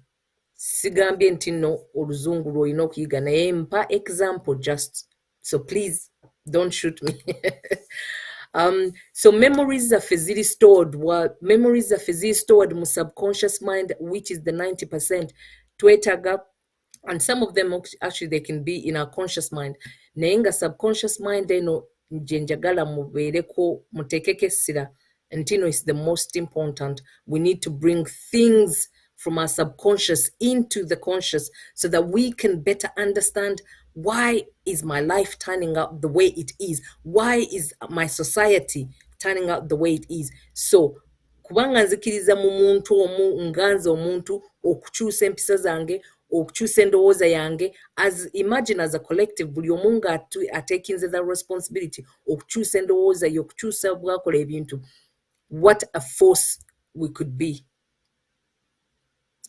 S1: sigambye nti nno oluzungu lw'olina okuyiga naye mpa example just, so please don't shoot me. So memories zaffe ziri stored mu subconscious mind, which is the 90%. Twetaaga, and some of them actually they can be in our conscious mind. Naye nga subconscious mind eno gye njagala mubeereko muteekeko essira nti no is the most important. We need to bring things from our subconscious into the conscious so that we can better understand why is my life turning out the way it is? Why is my society turning out the way it is? So kubanga nzikiriza mu muntu omu nganza omuntu okukyusa empisa zange, okukyusa endowooza yange, as imagine as a collective buli omu nga atekinze that responsibility okukyusa endowooza ye, okukyusa bwakola ebintu, what a force we could be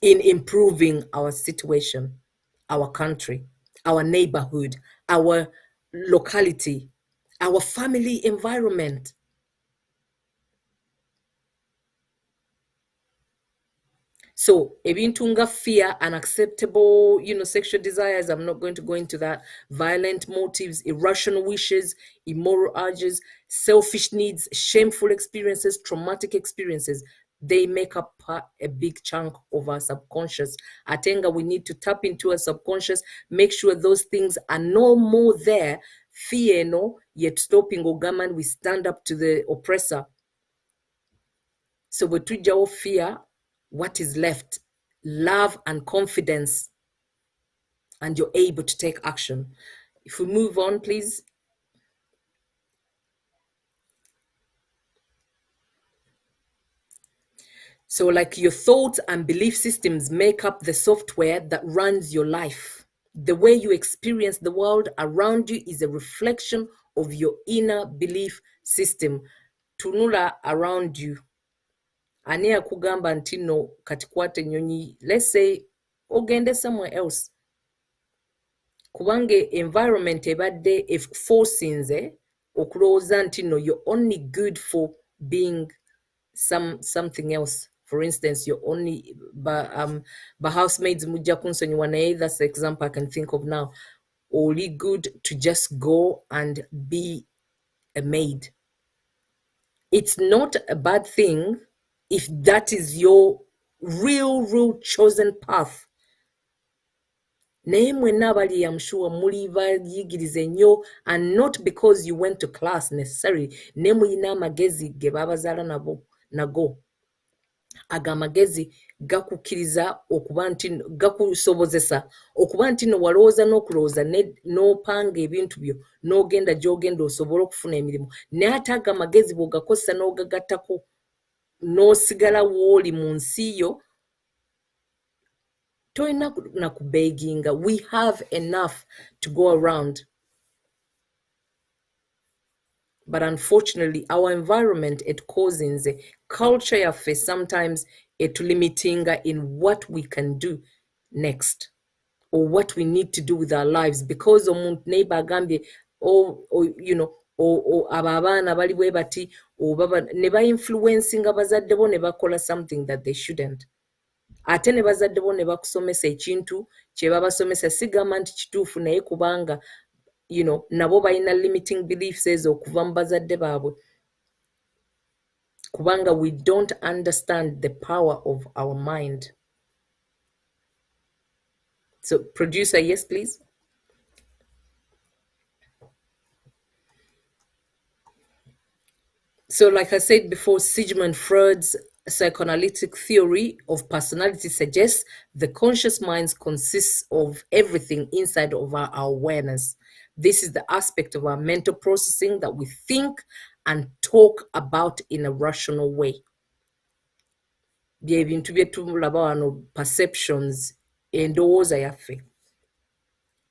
S1: in improving our situation, our country, our neighborhood, our locality, our family environment. So, ebintu nga fear, unacceptable, sexual desires, I'm not going to go into that, violent motives, irrational wishes, immoral urges, selfish needs, shameful experiences, traumatic experiences, they make up a big chunk of our subconscious. Atenga, we need to tap into our subconscious, make sure those things are no more there. Fear, no, yet stopping Ogaman, we stand up to the oppressor. So, wetujawo fear, what is left? Love and confidence, and you're able to take action. If we move on, please. So, like your thoughts and belief systems make up the software that runs your life. The way you experience the world around you is a reflection of your inner belief system. Tunula around you. Ani akugamba nti no kati kwata ennyonyi, let's say ogende somewhere else. Kubange environment ebadde forcinze okulowooza nti no you're only good for being something else. For instance, you're only housemaids mujja kunsonyiwa naye, that's the example I can think of now. Only good to just go and be a maid. It's not a bad thing if that is your real chosen path. Naye mwenna abali I'm sure muli bayigirize nnyo, and not because you went to class necessarily, ne muyina amagezi ge babazaala nago. Aga amagezi gakukkiriza okuba nti gakusobozesa okuba nti no walowooza n'okulowooza n'opanga ebintu byo n'ogenda gy'ogenda osobola okufuna emirimu. Naye ate aga amagezi bw'ogakozesa n'ogagattako n'osigala w'oli mu nsi yo, toyina na kubeginga. We have enough to go around. But unfortunately, our environment, it causes a culture yaffe sometimes it limiting in what we can do next or what we need to do with our lives, because omuntu neighbor agambye or abo abaana bali bwe bati oba ne ba influencing abazadde bo ne bakola something that they shouldn't. Ate ne bazadde bo ne bakusomesa ekintu kye babasomesa sigamba nti kituufu naye kubanga nabo balina limiting beliefs ezo okuva mu bazadde baabwe, kubanga we don't understand the power of our mind. So producer, yes please. So like I said before, Sigmund Freud's psychoanalytic theory of personality suggests the conscious mind consists of everything inside of our awareness. This is the aspect of our mental processing that we think and talk about in a rational way. Byebintu byetulaba wano, perceptions, endowooza yaffe.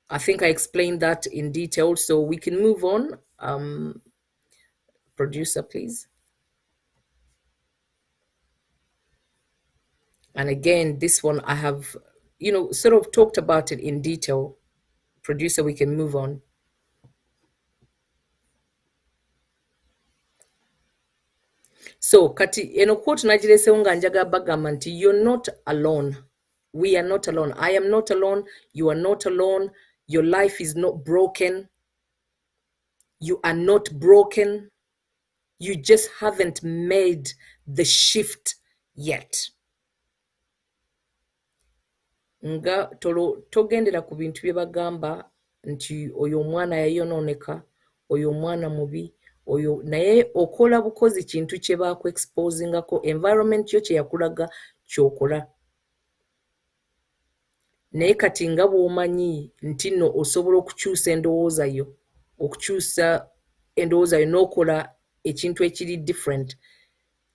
S1: I think I explained that in detail, so we can move on. Producer, please. And again, this one I have, sort of talked about it in detail. Producer, we can move on. So, kati eno quote nagiresewo nga njaga bagamba nti you're not alone. We are not alone. I am not alone. You are not alone. Your life is not broken. You are not broken. You just haven't made the shift yet. Nga togendera ku bintu bye bagamba nti oyo omwana yayonooneka, oyo omwana mubi, oyo naye okola bukozi kintu kye bakuexposingako, environment yo kye yakulaga kyokola. Naye kati nga bw'omanyi nti nno osobola okukyusa endowooza yo, n'okola ekintu ekiri different,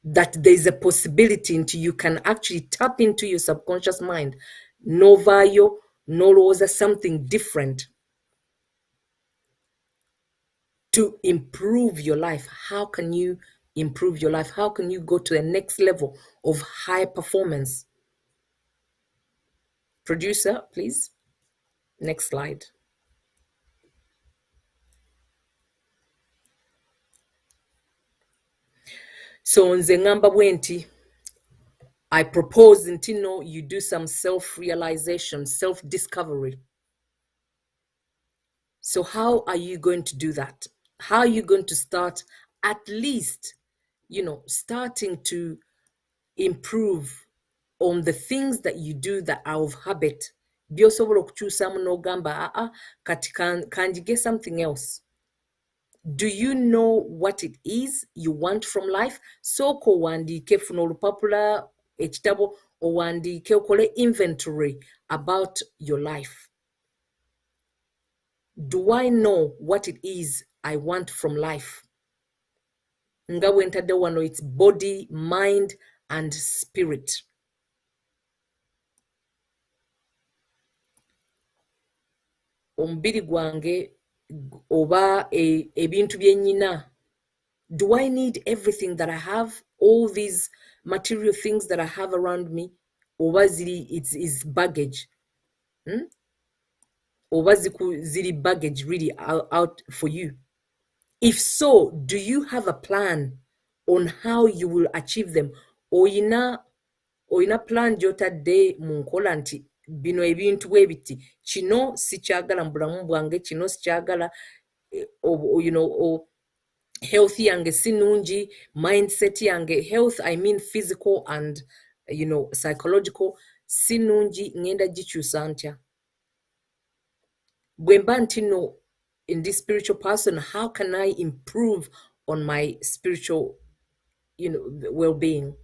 S1: that there's a possibility nti you can actually tap into your subconscious mind, n'ovaayo n'olowooza something different to improve your life. How can you improve your life? How can you go to the next level of high performance? Producer, please. Next slide. So nze ngamba bwenti, I propose nti no, you do some self-realization, self-discovery. So how are you going to do that? How are you going to start, at least, starting to improve on the things that you do that are of habit? Byosobola okukyusamu n'ogamba kati kanjige something else. Do you know what it is you want from life? Sooka owandiike, funa olupapula, ekitabo, owandiike, okole inventory about your life. Do I know what it is I want from life? Nga bwentadde wano, it's body, mind, and spirit. Omubiri gwange oba ebintu bye nnina. Do I need everything that I have? All these material things that I have around me? Oba it's baggage? Oba ziri baggage really out for you? If so, do you have a plan on how you will achieve them? Oyina plan gy'otadde mu nkola nti bino ebintu bwe biti, kino sikyagala mu bulamu bwange, kino sikyagala, health yange si nungi, mindset yange, health I mean physical and psychological, si nungi, ngenda gikyusa ntya? Bwe mba nti no, in this spiritual person, how can I improve on my spiritual well-being?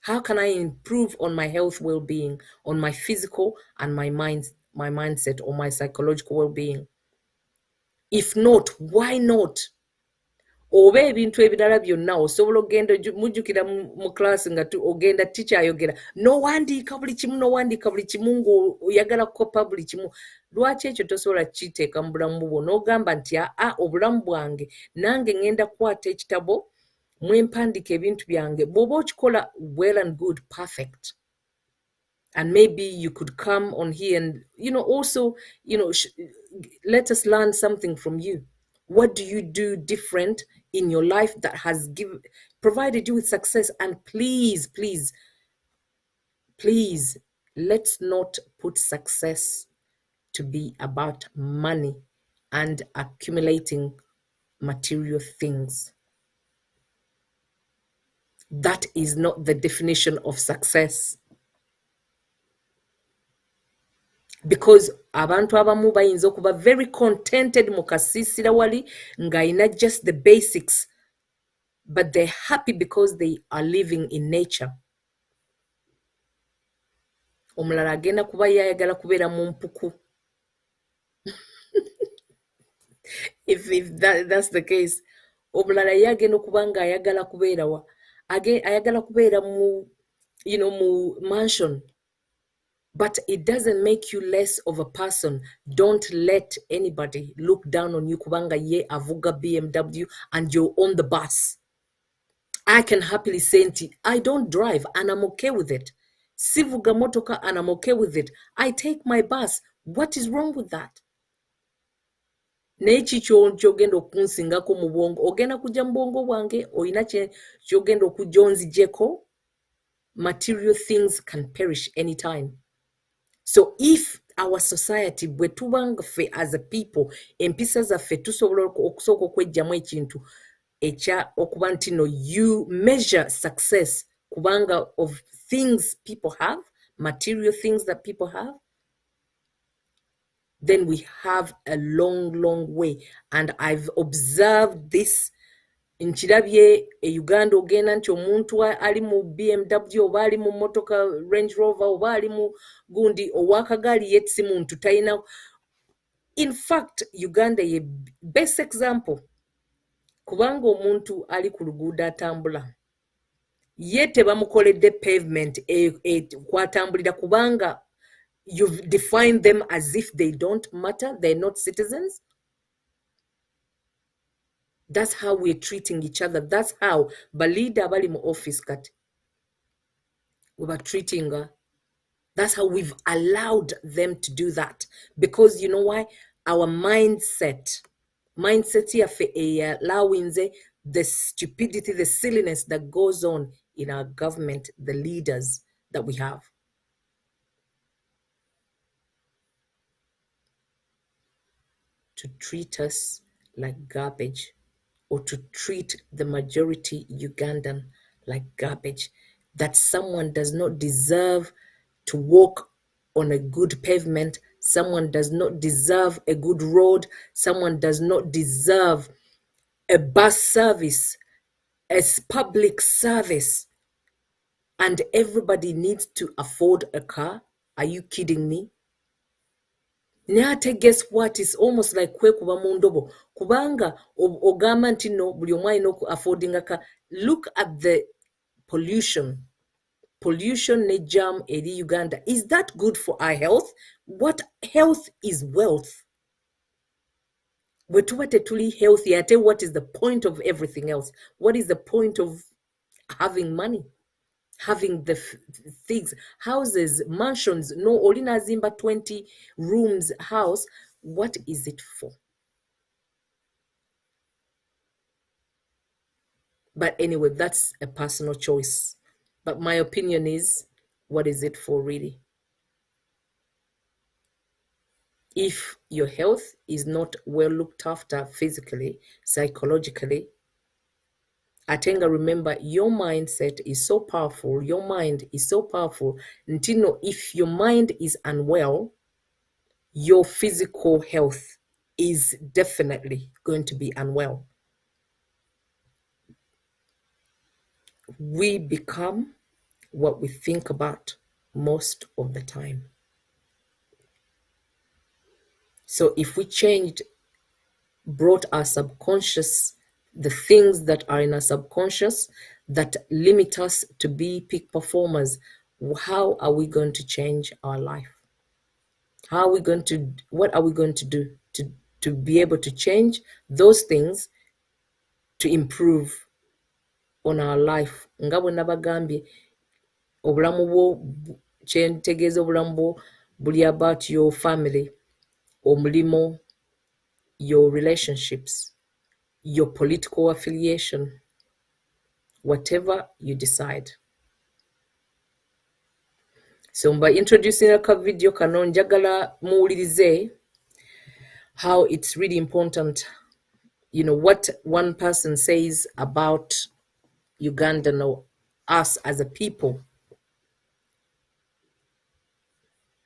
S1: How can I improve on my health well-being, on my physical and my mindset, or my psychological well-being? If not, why not? Oba ebintu ebirala byonna osobola ogenda mujjukira mu class nga ogenda teacher ayogera n'owandiika buli kimu ng'oyagala kukopa buli kimu. Lwaki ekyo tosobola kiteeka mu bulamu bwo n'ogamba nti obulamu bwange nange ngenda kukwata ekitabo mwempandiika ebintu byange? Bw'oba okikola well and good, perfect. And maybe you could come on here and, also, let us learn something from you. What do you do different in your life that has provided you with success? And please, please, please, let's not put success to be about money and accumulating material things. That is not the definition of success. Because abantu abamu bayinza okuba very contented mu kasiisira wali ng'ayina just the basics, but they're happy because they are living in nature. Omulala agenda kuba yayagala kubeera mu mpuku. If that's the case, omulala ye agenda okuba ng'ayagala kubeera wa? Ayagala kubeera mu mansion. But it doesn't make you less of a person. Don't let anybody look down on you kubanga ye avuga BMW and you're on the bus. I can happily say I don't drive and I'm okay with it. Sivuga motoka and I'm okay with it. I take my bus. What is wrong with that? Nechi kyogenda okunsingako mu bwongo, ogenda kujja mu bwongo bwange, oyina kyogenda okujonzijeko. Material things can perish anytime. So if our society, bwe tubanga ffe as a people, empisa zaffe tusobola okusooka okwejjamu ekintu ekya okuba nti no, you measure success kubanga of things people have, material things that people have, then we have a long, long way. And I've observed this. Nkirabye Uganda ogenda nti omuntu ali mu BMW oba ali mu motoka Range Rover oba ali mu gundi owakagaali yet si muntu talina. In fact, Uganda ye best example kubanga omuntu ali ku luguudo atambula ye tebamukoledde pavement kwatambulira kubanga you've defined them as if they don't matter, they're not citizens. That's how we're treating each other. That's how balida abali mu office kati we were treating her. That's how we've allowed them to do that. Because you know why? Our mindset here allowing the stupidity, the silliness that goes on in our government, the leaders that we have. To treat us like garbage, or to treat the majority Ugandan like garbage, that someone does not deserve to walk on a good pavement, someone does not deserve a good road, someone does not deserve a bus service, a public service, and everybody needs to afford a car. Are you kidding me? Nyate, guess what? It's almost like kwekuba mu ndobo kubanga ogamba nti no buli omu alina affording a car. Look at the pollution ne jam eri Uganda. Is that good for our health? What health is wealth? Bwe tuba tetuli healthy ate, what is the point of everything else? What is the point of having money? Having the things, houses, mansions, no, olina zimba 20 rooms house, what is it for? But anyway, that's a personal choice. But my opinion is, what is it for really? If your health is not well looked after physically, psychologically, Atenga, remember, your mindset is so powerful. Your mind is so powerful. Ntino, if your mind is unwell, your physical health is definitely going to be unwell. We become what we think about most of the time. So if we brought our subconscious, the things that are in our subconscious that limit us to be peak performers, how are we going to change our life? What are we going to do to be able to change those things to improve on our life? Nga bwe nabagambye, obulamu bwo kyentegeeza obulamu bwo buli about your family, omulimo, your relationships, your political affiliation, whatever you decide. So by introducing a video kano njagala muwulirize how it's really important, you know, what one person says about Uganda or us as a people.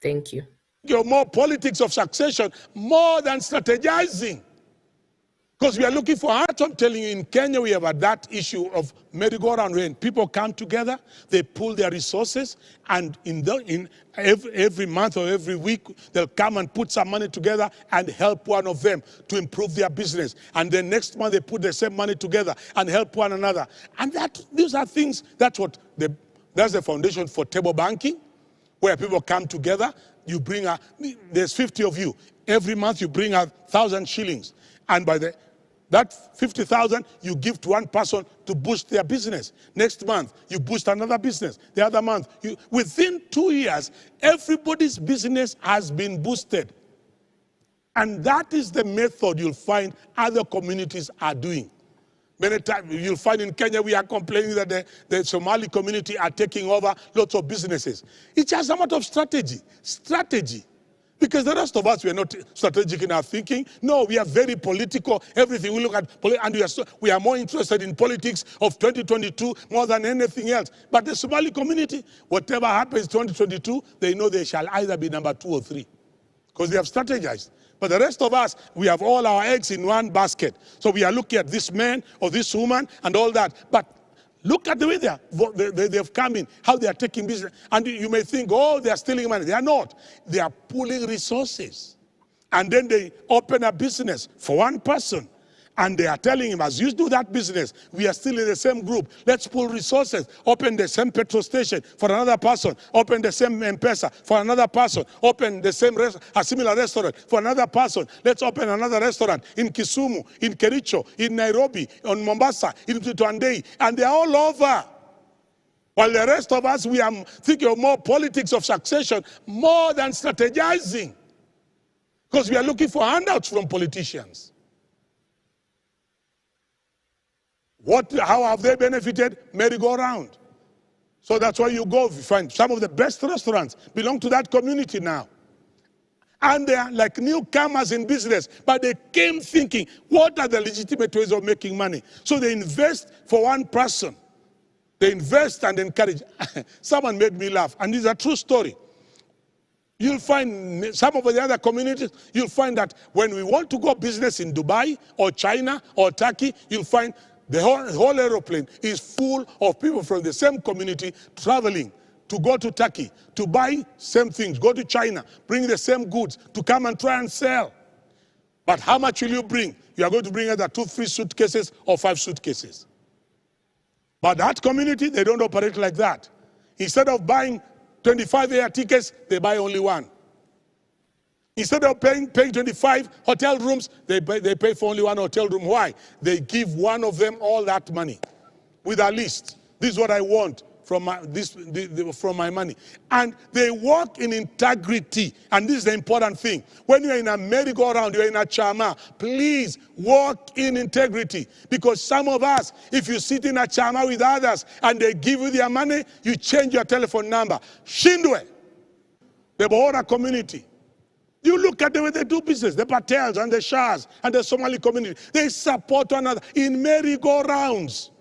S1: Thank you.
S3: You're more politics of succession, more than strategizing. Because we are looking for art. I'm telling you, in Kenya, we have that issue of merry-go-round. When people come together, they pool their resources, and every month or every week, they'll come and put some money together and help one of them to improve their business. And then next month, they put the same money together and help one another. And these are things, that's the foundation for table banking, where people come together. You bring there's 50 of you. Every month, you bring 1,000 shillings. And by that 50,000, you give to one person to boost their business. Next month, you boost another business. The other month, within 2 years, everybody's business has been boosted. And that is the method you'll find other communities are doing. Many times you'll find in Kenya we are complaining that the Somali community are taking over lots of businesses. It's just a matter of strategy. Strategy. Because the rest of us, we are not strategic in our thinking. No, we are very political. Everything we look at, and we are more interested in politics of 2022 more than anything else. But the Somali community, whatever happens 2022, they know they shall either be number 2 or 3. Because they have strategized. But the rest of us, we have all our eggs in one basket. So we are looking at this man or this woman and all that. But look at the way they've come in, how they are taking business. And you may think, oh, they are stealing money. They are not. They are pooling resources. And then they open a business for one person. And they are telling him, as you do that business, we are still in the same group. Let's pool resources. Open the same petrol station for another person. Open the same M-Pesa for another person. Open the same a similar restaurant for another person. Let's open another restaurant in Kisumu, in Kericho, in Nairobi, in Mombasa, in Tutuandei. And they are all over. While the rest of us, we are thinking of more politics of succession, more than strategizing. Because we are looking for handouts from politicians. How have they benefited? Merry-go-round. So that's why you go, you find some of the best restaurants belong to that community now. And they are like newcomers in business, but they came thinking, what are the legitimate ways of making money? So they invest for one person. They invest and encourage. Someone made me laugh, and this is a true story. You'll find some of the other communities, you'll find that when we want to go business in Dubai or China or Turkey, you'll find the whole aeroplane is full of people from the same community traveling to go to Turkey, to buy same things, go to China, bring the same goods, to come and try and sell. But how much will you bring? You are going to bring either 2, 3 suitcases or 5 suitcases. But that community, they don't operate like that. Instead of buying 25 air tickets, they buy only 1. Instead of paying 25 hotel rooms, they pay for only 1 hotel room. Why? They give one of them all that money with a list. This is what I want from my money. And they work in integrity. And this is the important thing. When you're in a merry-go-round, you're in a chama, please work in integrity. Because some of us, if you sit in a chama with others and they give you their money, you change your telephone number. Shindwe, the Bohora community. You look at the way they do business, the Patels and the Shahs and the Somali community. They support one another in merry-go-rounds.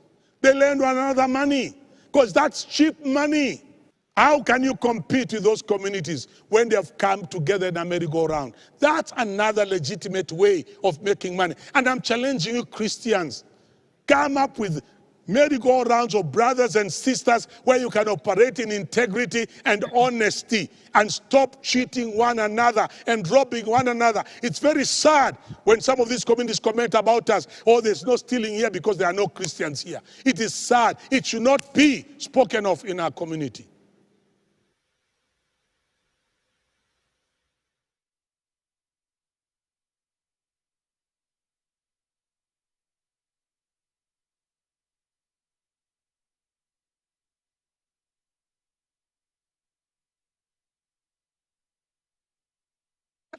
S3: They lend one another money because that's cheap money. How can you compete with those communities when they have come together in a merry-go-round? That's another legitimate way of making money. And I'm challenging you Christians, come up with merry-go-rounds of brothers and sisters where you can operate in integrity and honesty and stop cheating one another and robbing one another. It's very sad when some of these communities comment about us, oh, there's no stealing here because there are no Christians here. It is sad. It should not be spoken of in our community.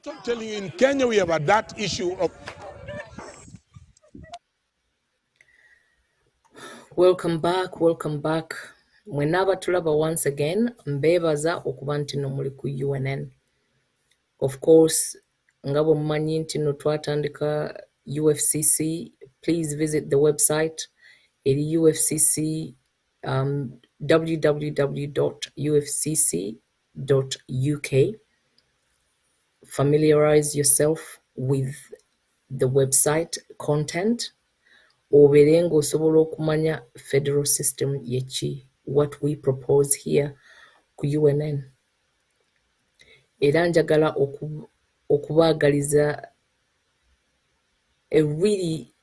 S3: I'm telling you, in Kenya, we have had that issue of...
S1: Welcome back, welcome back. Mwenaba tulaba once again, mbebaza okuba nti no muli ku UNN. Of course, ngabo mmanyi nti no twatandika UFCC. Please visit the website, eri UFCC, www.ufcc.uk. Familiarize yourself with the website content. Obeere ng'osobola okumanya federal system yeki, what we propose here ku UNN. Era njagala okubaagaliza a really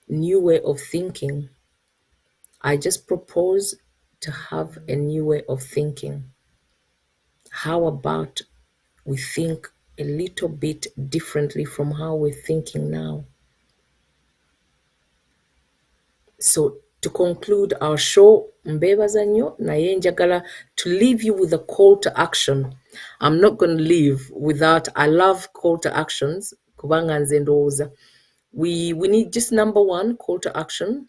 S1: new way of thinking. I just propose to have a new way of thinking. How about we think a little bit differently from how we're thinking now? So to conclude our show, mbebaza nnyo naye njagala to leave you with a call to action. I'm not going to leave without, I love call to actions, kubanga nze ndowooza. We need just number 1 call to action.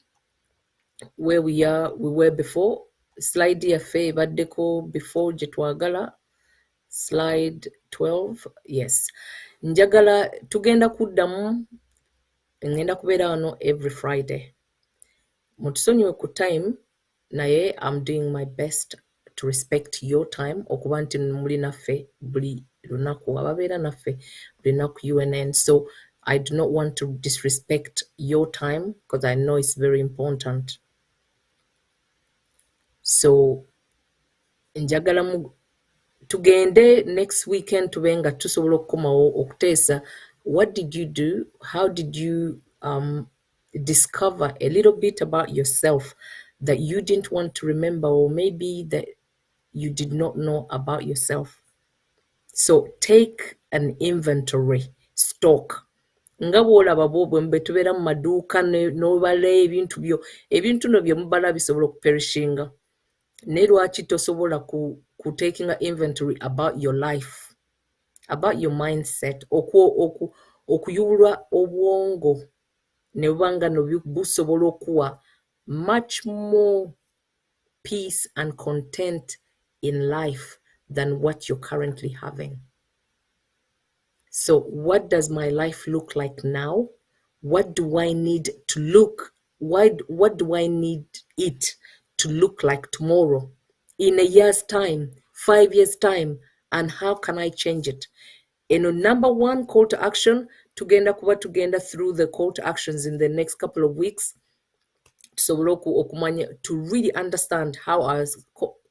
S1: where we were before. Slide yaffe ebaddeko before gye twagala. Slide 12. Yes. Njagala tugenda kuddamu, ngenda kubeera wano every Friday. Mutusonyiwe ku time, naye I'm doing my best to respect your time okuba nti muli naffe buli lunaku ababeera naffe buli lunaku UNN. So I do not want to disrespect your time because I know it's very important. So njagala tugende next weekend tubenga tusobola okukomawo okuteesa what did you do, how did you discover a little bit about yourself that you didn't want to remember, or maybe that you did not know about yourself. So take an inventory, stock. Nga bw'olaba bwobwe mbe tubeera mu maduuka n'obala ebintu no bye mubala bisobola okuperishinga. Naye lwaki tosobola ku taking an inventory about your life, about your mindset, okuyulwa obwongo ne bubanga no busobola okuwa much more peace and content in life than what you're currently having. So what does my life look like now? What do I need to look? What do I need it to look like tomorrow, in a year's time, 5 years' time, and how can I change it? Number one call to action, tugenda through the call to actions in the next couple of weeks. So to really understand how our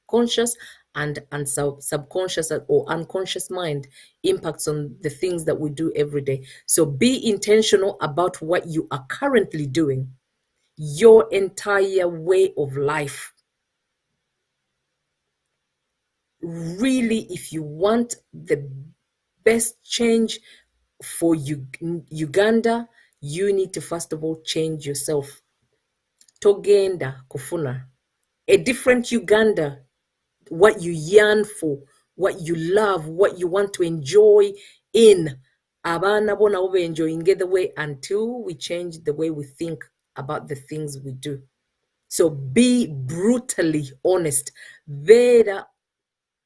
S1: conscious and subconscious or unconscious mind impacts on the things that we do every day. So be intentional about what you are currently doing, your entire way of life. Really, if you want the best change for Uganda, you need to first of all change yourself. Togenda kufuna a different Uganda, what you yearn for, what you love, what you want to enjoy in. Abana bona ube enjoying the way until we change the way we think about the things we do. So be brutally honest. Vera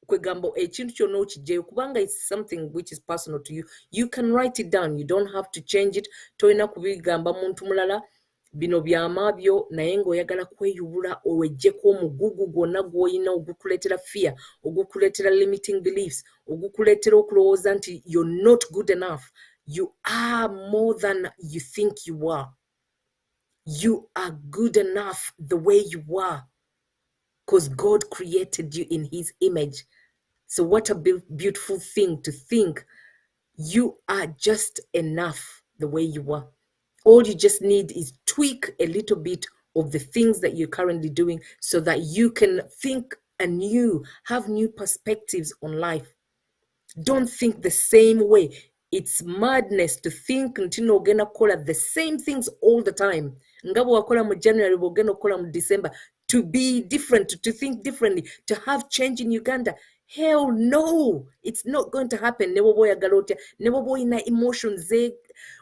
S1: kwegambo ekintu kyonna okijjeyo kubanga it's something which is personal to you. You can write it down. You don't have to change it. Tolina kubigamba muntu mulala. Bino byamabyo naye ng'oyagala kweyubula owejjeko omugugu gwonna gw'olina ogukuleetera fear, ogukuleetera limiting beliefs, ogukuleetera okulowooza nti you're not good enough. You are more than you think you are. You are good enough the way you are because God created you in his image. So what a beautiful thing to think you are just enough the way you are. All you just need is tweak a little bit of the things that you're currently doing so that you can think anew, have new perspectives on life. Don't think the same way. It's madness to think until ogenda kola the same things all the time. Ngabo wakola mu January, ogenda kola mu December. To be different, to think differently, to have change in Uganda. Hell no, it's not going to happen. Nebo boya galotia, nebo boy na emotions ze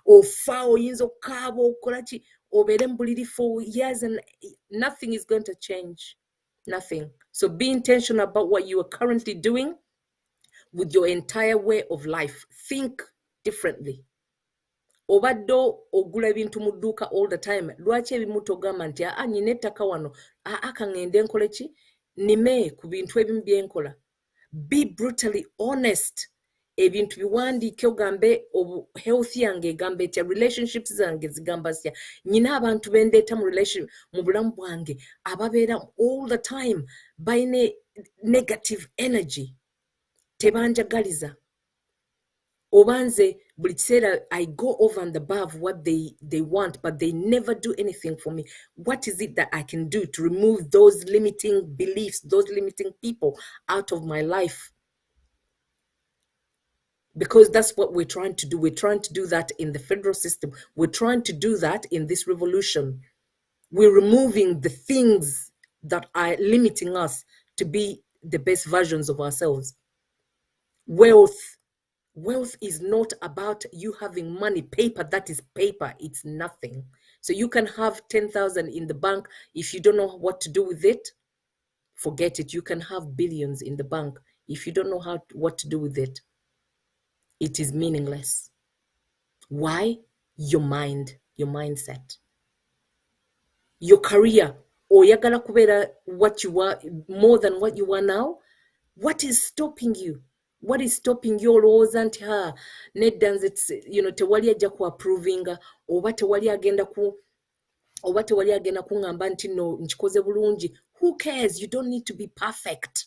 S1: or foul yinzo kabo kolachi oberembuliri for years and nothing is going to change. Nothing. So be intentional about what you are currently doing with your entire way of life. Think differently. Obaddo ogula ebintu mu dduuka all the time. Lwaki ebimu togamba nti nyina ettaka wano kangende nkole ki nime ku bintu ebimu byenkola. Be brutally honest. Ebintu biwandiike ogambe health yange egamba etya, relationships zange zigamba zitya. Nyina abantu bendeeta mu bulamu bwange ababeera all the time balina negative energy. Tebanjagaliza. Obanze buli kiseera I go over and above what they want, but they never do anything for me. What is it that I can do to remove those limiting beliefs, those limiting people out of my life? Because that's what we're trying to do. We're trying to do that in the federal system. We're trying to do that in this revolution. We're removing the things that are limiting us to be the best versions of ourselves. Wealth is not about you having money. Paper, that is paper. It's nothing. So you can have 10,000 in the bank. If you don't know what to do with it, forget it. You can have billions in the bank. If you don't know what to do with it, it is meaningless. Why? Your mind, your mindset. Your career, oyagala kubeera what you are more than what you are now. What is stopping you? What is stopping you? Olowooza nti nedda nze tewali ajja ku approvinga oba tewali agenda kuŋŋamba nti no nkikoze bulungi. Who cares? You don't need to be perfect.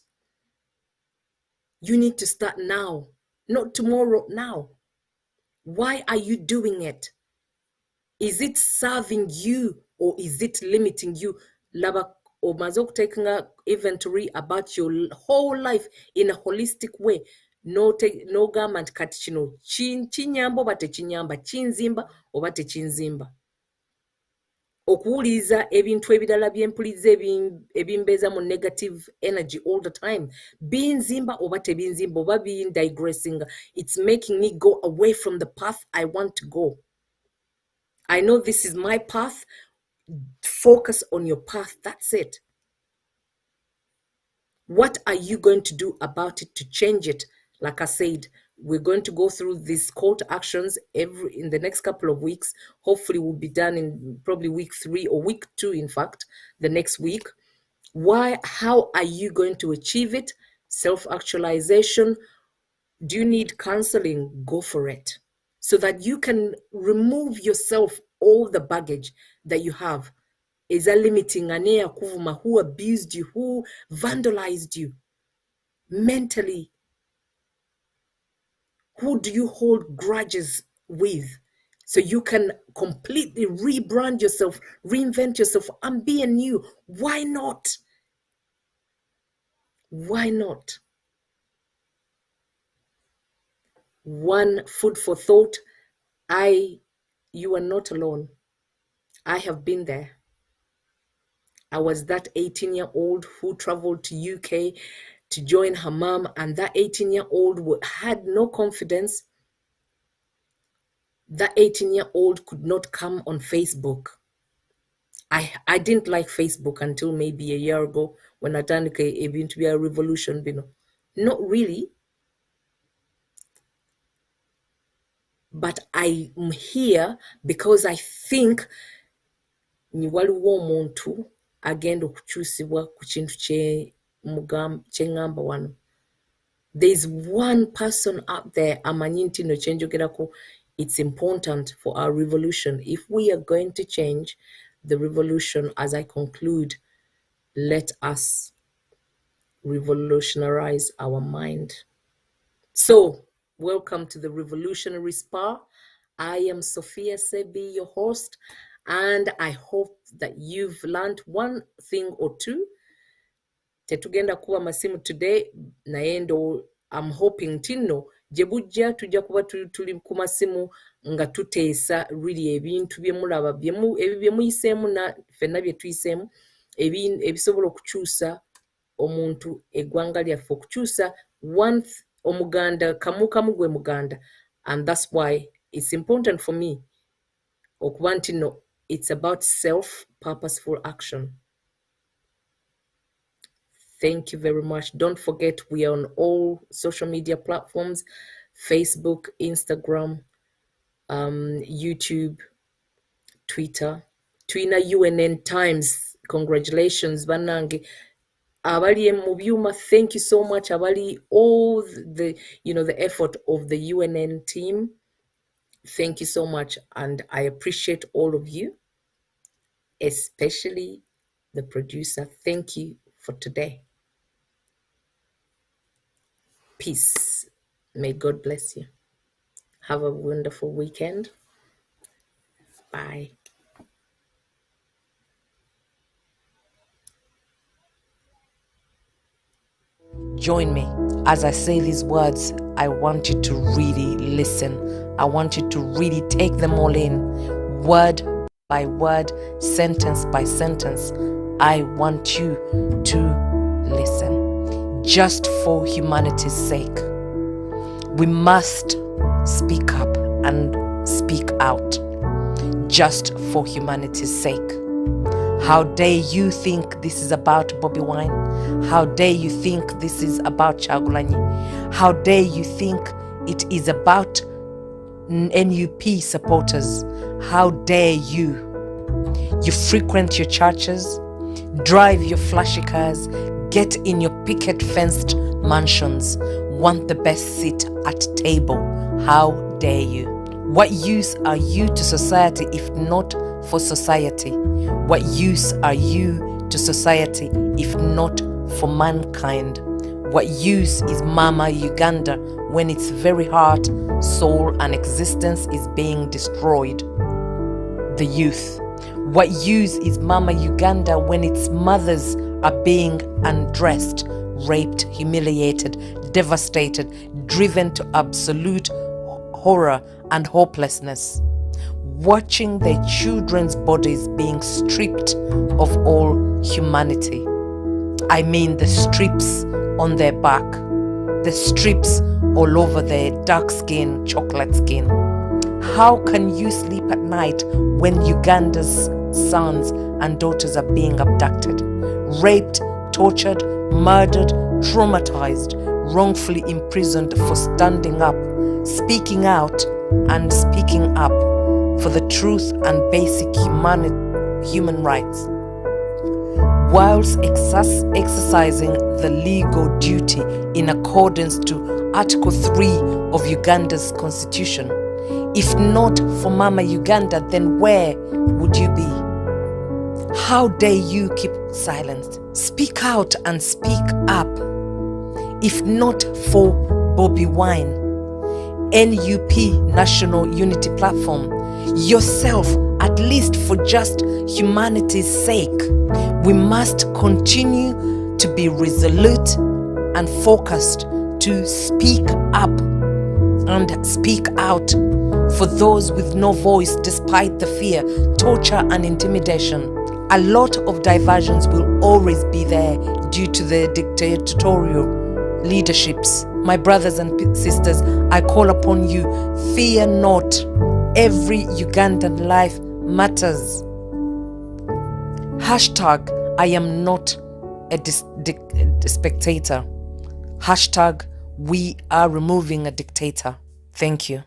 S1: You need to start now, not tomorrow, now. Why are you doing it? Is it serving you or is it limiting you? Laba omaze okutekinga inventory about your whole life in a holistic way. No gamba nti kati kino kinyamba oba tekinyamba, kinzimba oba tekinzimba. Okuwuliriza ebintu ebirala byempuliriza ebimbeeza mu negative energy all the time. Binzimba oba tebinzimba oba bindigressinga. It's making me go away from the path I want to go. I know this is my path. Focus on your path. That's it. What are you going to do about it to change it? Like I said, we're going to go through these call to actions in the next couple of weeks. Hopefully we'll be done in probably week 3 or week 2, in fact, the next week. How are you going to achieve it? Self-actualization. Do you need counseling? Go for it. So that you can remove yourself all the baggage that you have. Is a limiting ane kuvuma, who abused you, who vandalized you mentally? Who do you hold grudges with? So you can completely rebrand yourself, reinvent yourself, and be anew. Why not? Why not? One food for thought. You are not alone. I have been there. I was that 18-year-old who traveled to UK to join her mom, and that 18-year-old had no confidence. That 18-year-old could not come on Facebook. I didn't like Facebook until maybe a year ago when I done a revolution. Not really. But I am here because I think ni waliwo omuntu agenda okukyusibwa ku kintu kyengamba wano. There's one person out there amanyi nti no kyenjogerako. It's important for our revolution. If we are going to change the revolution, as I conclude, let us revolutionize our mind. So, welcome to the Revolutionary Spa. I am Sophia Sebi, your host, and I hope that you've learned one thing or two. Tetugenda kuwa masimu today, naendo I'm hoping tino jebujja tujja kuba tuli ku masimu nga tuteesa really ebintu byemulaba byemuyisemu na fenna bye tuyisemu ebisobola okukyusa omuntu eggwanga lyaffe, okukyusa omuganda kamu gwe muganda. And that's why it's important for me okuba nti no, it's about self-purposeful action. Thank you very much. Don't forget, we are on all social media platforms: Facebook, Instagram, YouTube, Twitter. Twina UNN Times. Congratulations, banange. Abali mu byuma, thank you so much. Abali all the effort of the UNN team. Thank you so much, and I appreciate all of you, especially the producer. Thank you for today. Peace. May God bless you. Have a wonderful weekend. Bye.
S2: Join me as I say these words. I want you to really listen. I want you to really take them all in, word by word, sentence by sentence. I want you to listen. Just for humanity's sake, we must speak up and speak out. just for humanity's sake. How dare you think this is about Bobi Wine? How dare you think this is about Kyagulanyi? How dare you think it is about NUP supporters? How dare you? You frequent your churches, drive your flashy cars, get in your picket-fenced mansions, want the best seat at table. How dare you? What use are you to society if not for society? What use are you to society if not for mankind? What use is Mama Uganda when its very heart, soul and existence is being destroyed? The youth. What use is Mama Uganda when its mothers are being undressed, raped, humiliated, devastated, driven to absolute horror and hopelessness? Watching their children's bodies being stripped of all humanity. I mean the strips on their back, the strips all over their dark skin, chocolate skin. How can you sleep at night when Uganda's sons and daughters are being abducted, raped, tortured, murdered, traumatized, wrongfully imprisoned for standing up, speaking out and speaking up for the truth and basic human rights, whilst exercising the legal duty in accordance to Article 3 of Uganda's constitution? If not for Mama Uganda, then where would you be? How dare you keep silent? Speak out and speak up. If not for Bobi Wine, NUP National Unity Platform, yourself, at least for just humanity's sake, we must continue to be resolute and focused to speak up and speak out for those with no voice despite the fear, torture and intimidation. A lot of diversions will always be there due to the dictatorial leaderships. My brothers and sisters, I call upon you, fear not. Every Ugandan life matters. Hashtag, I am not a spectator. Hashtag, we are removing a dictator. Thank you.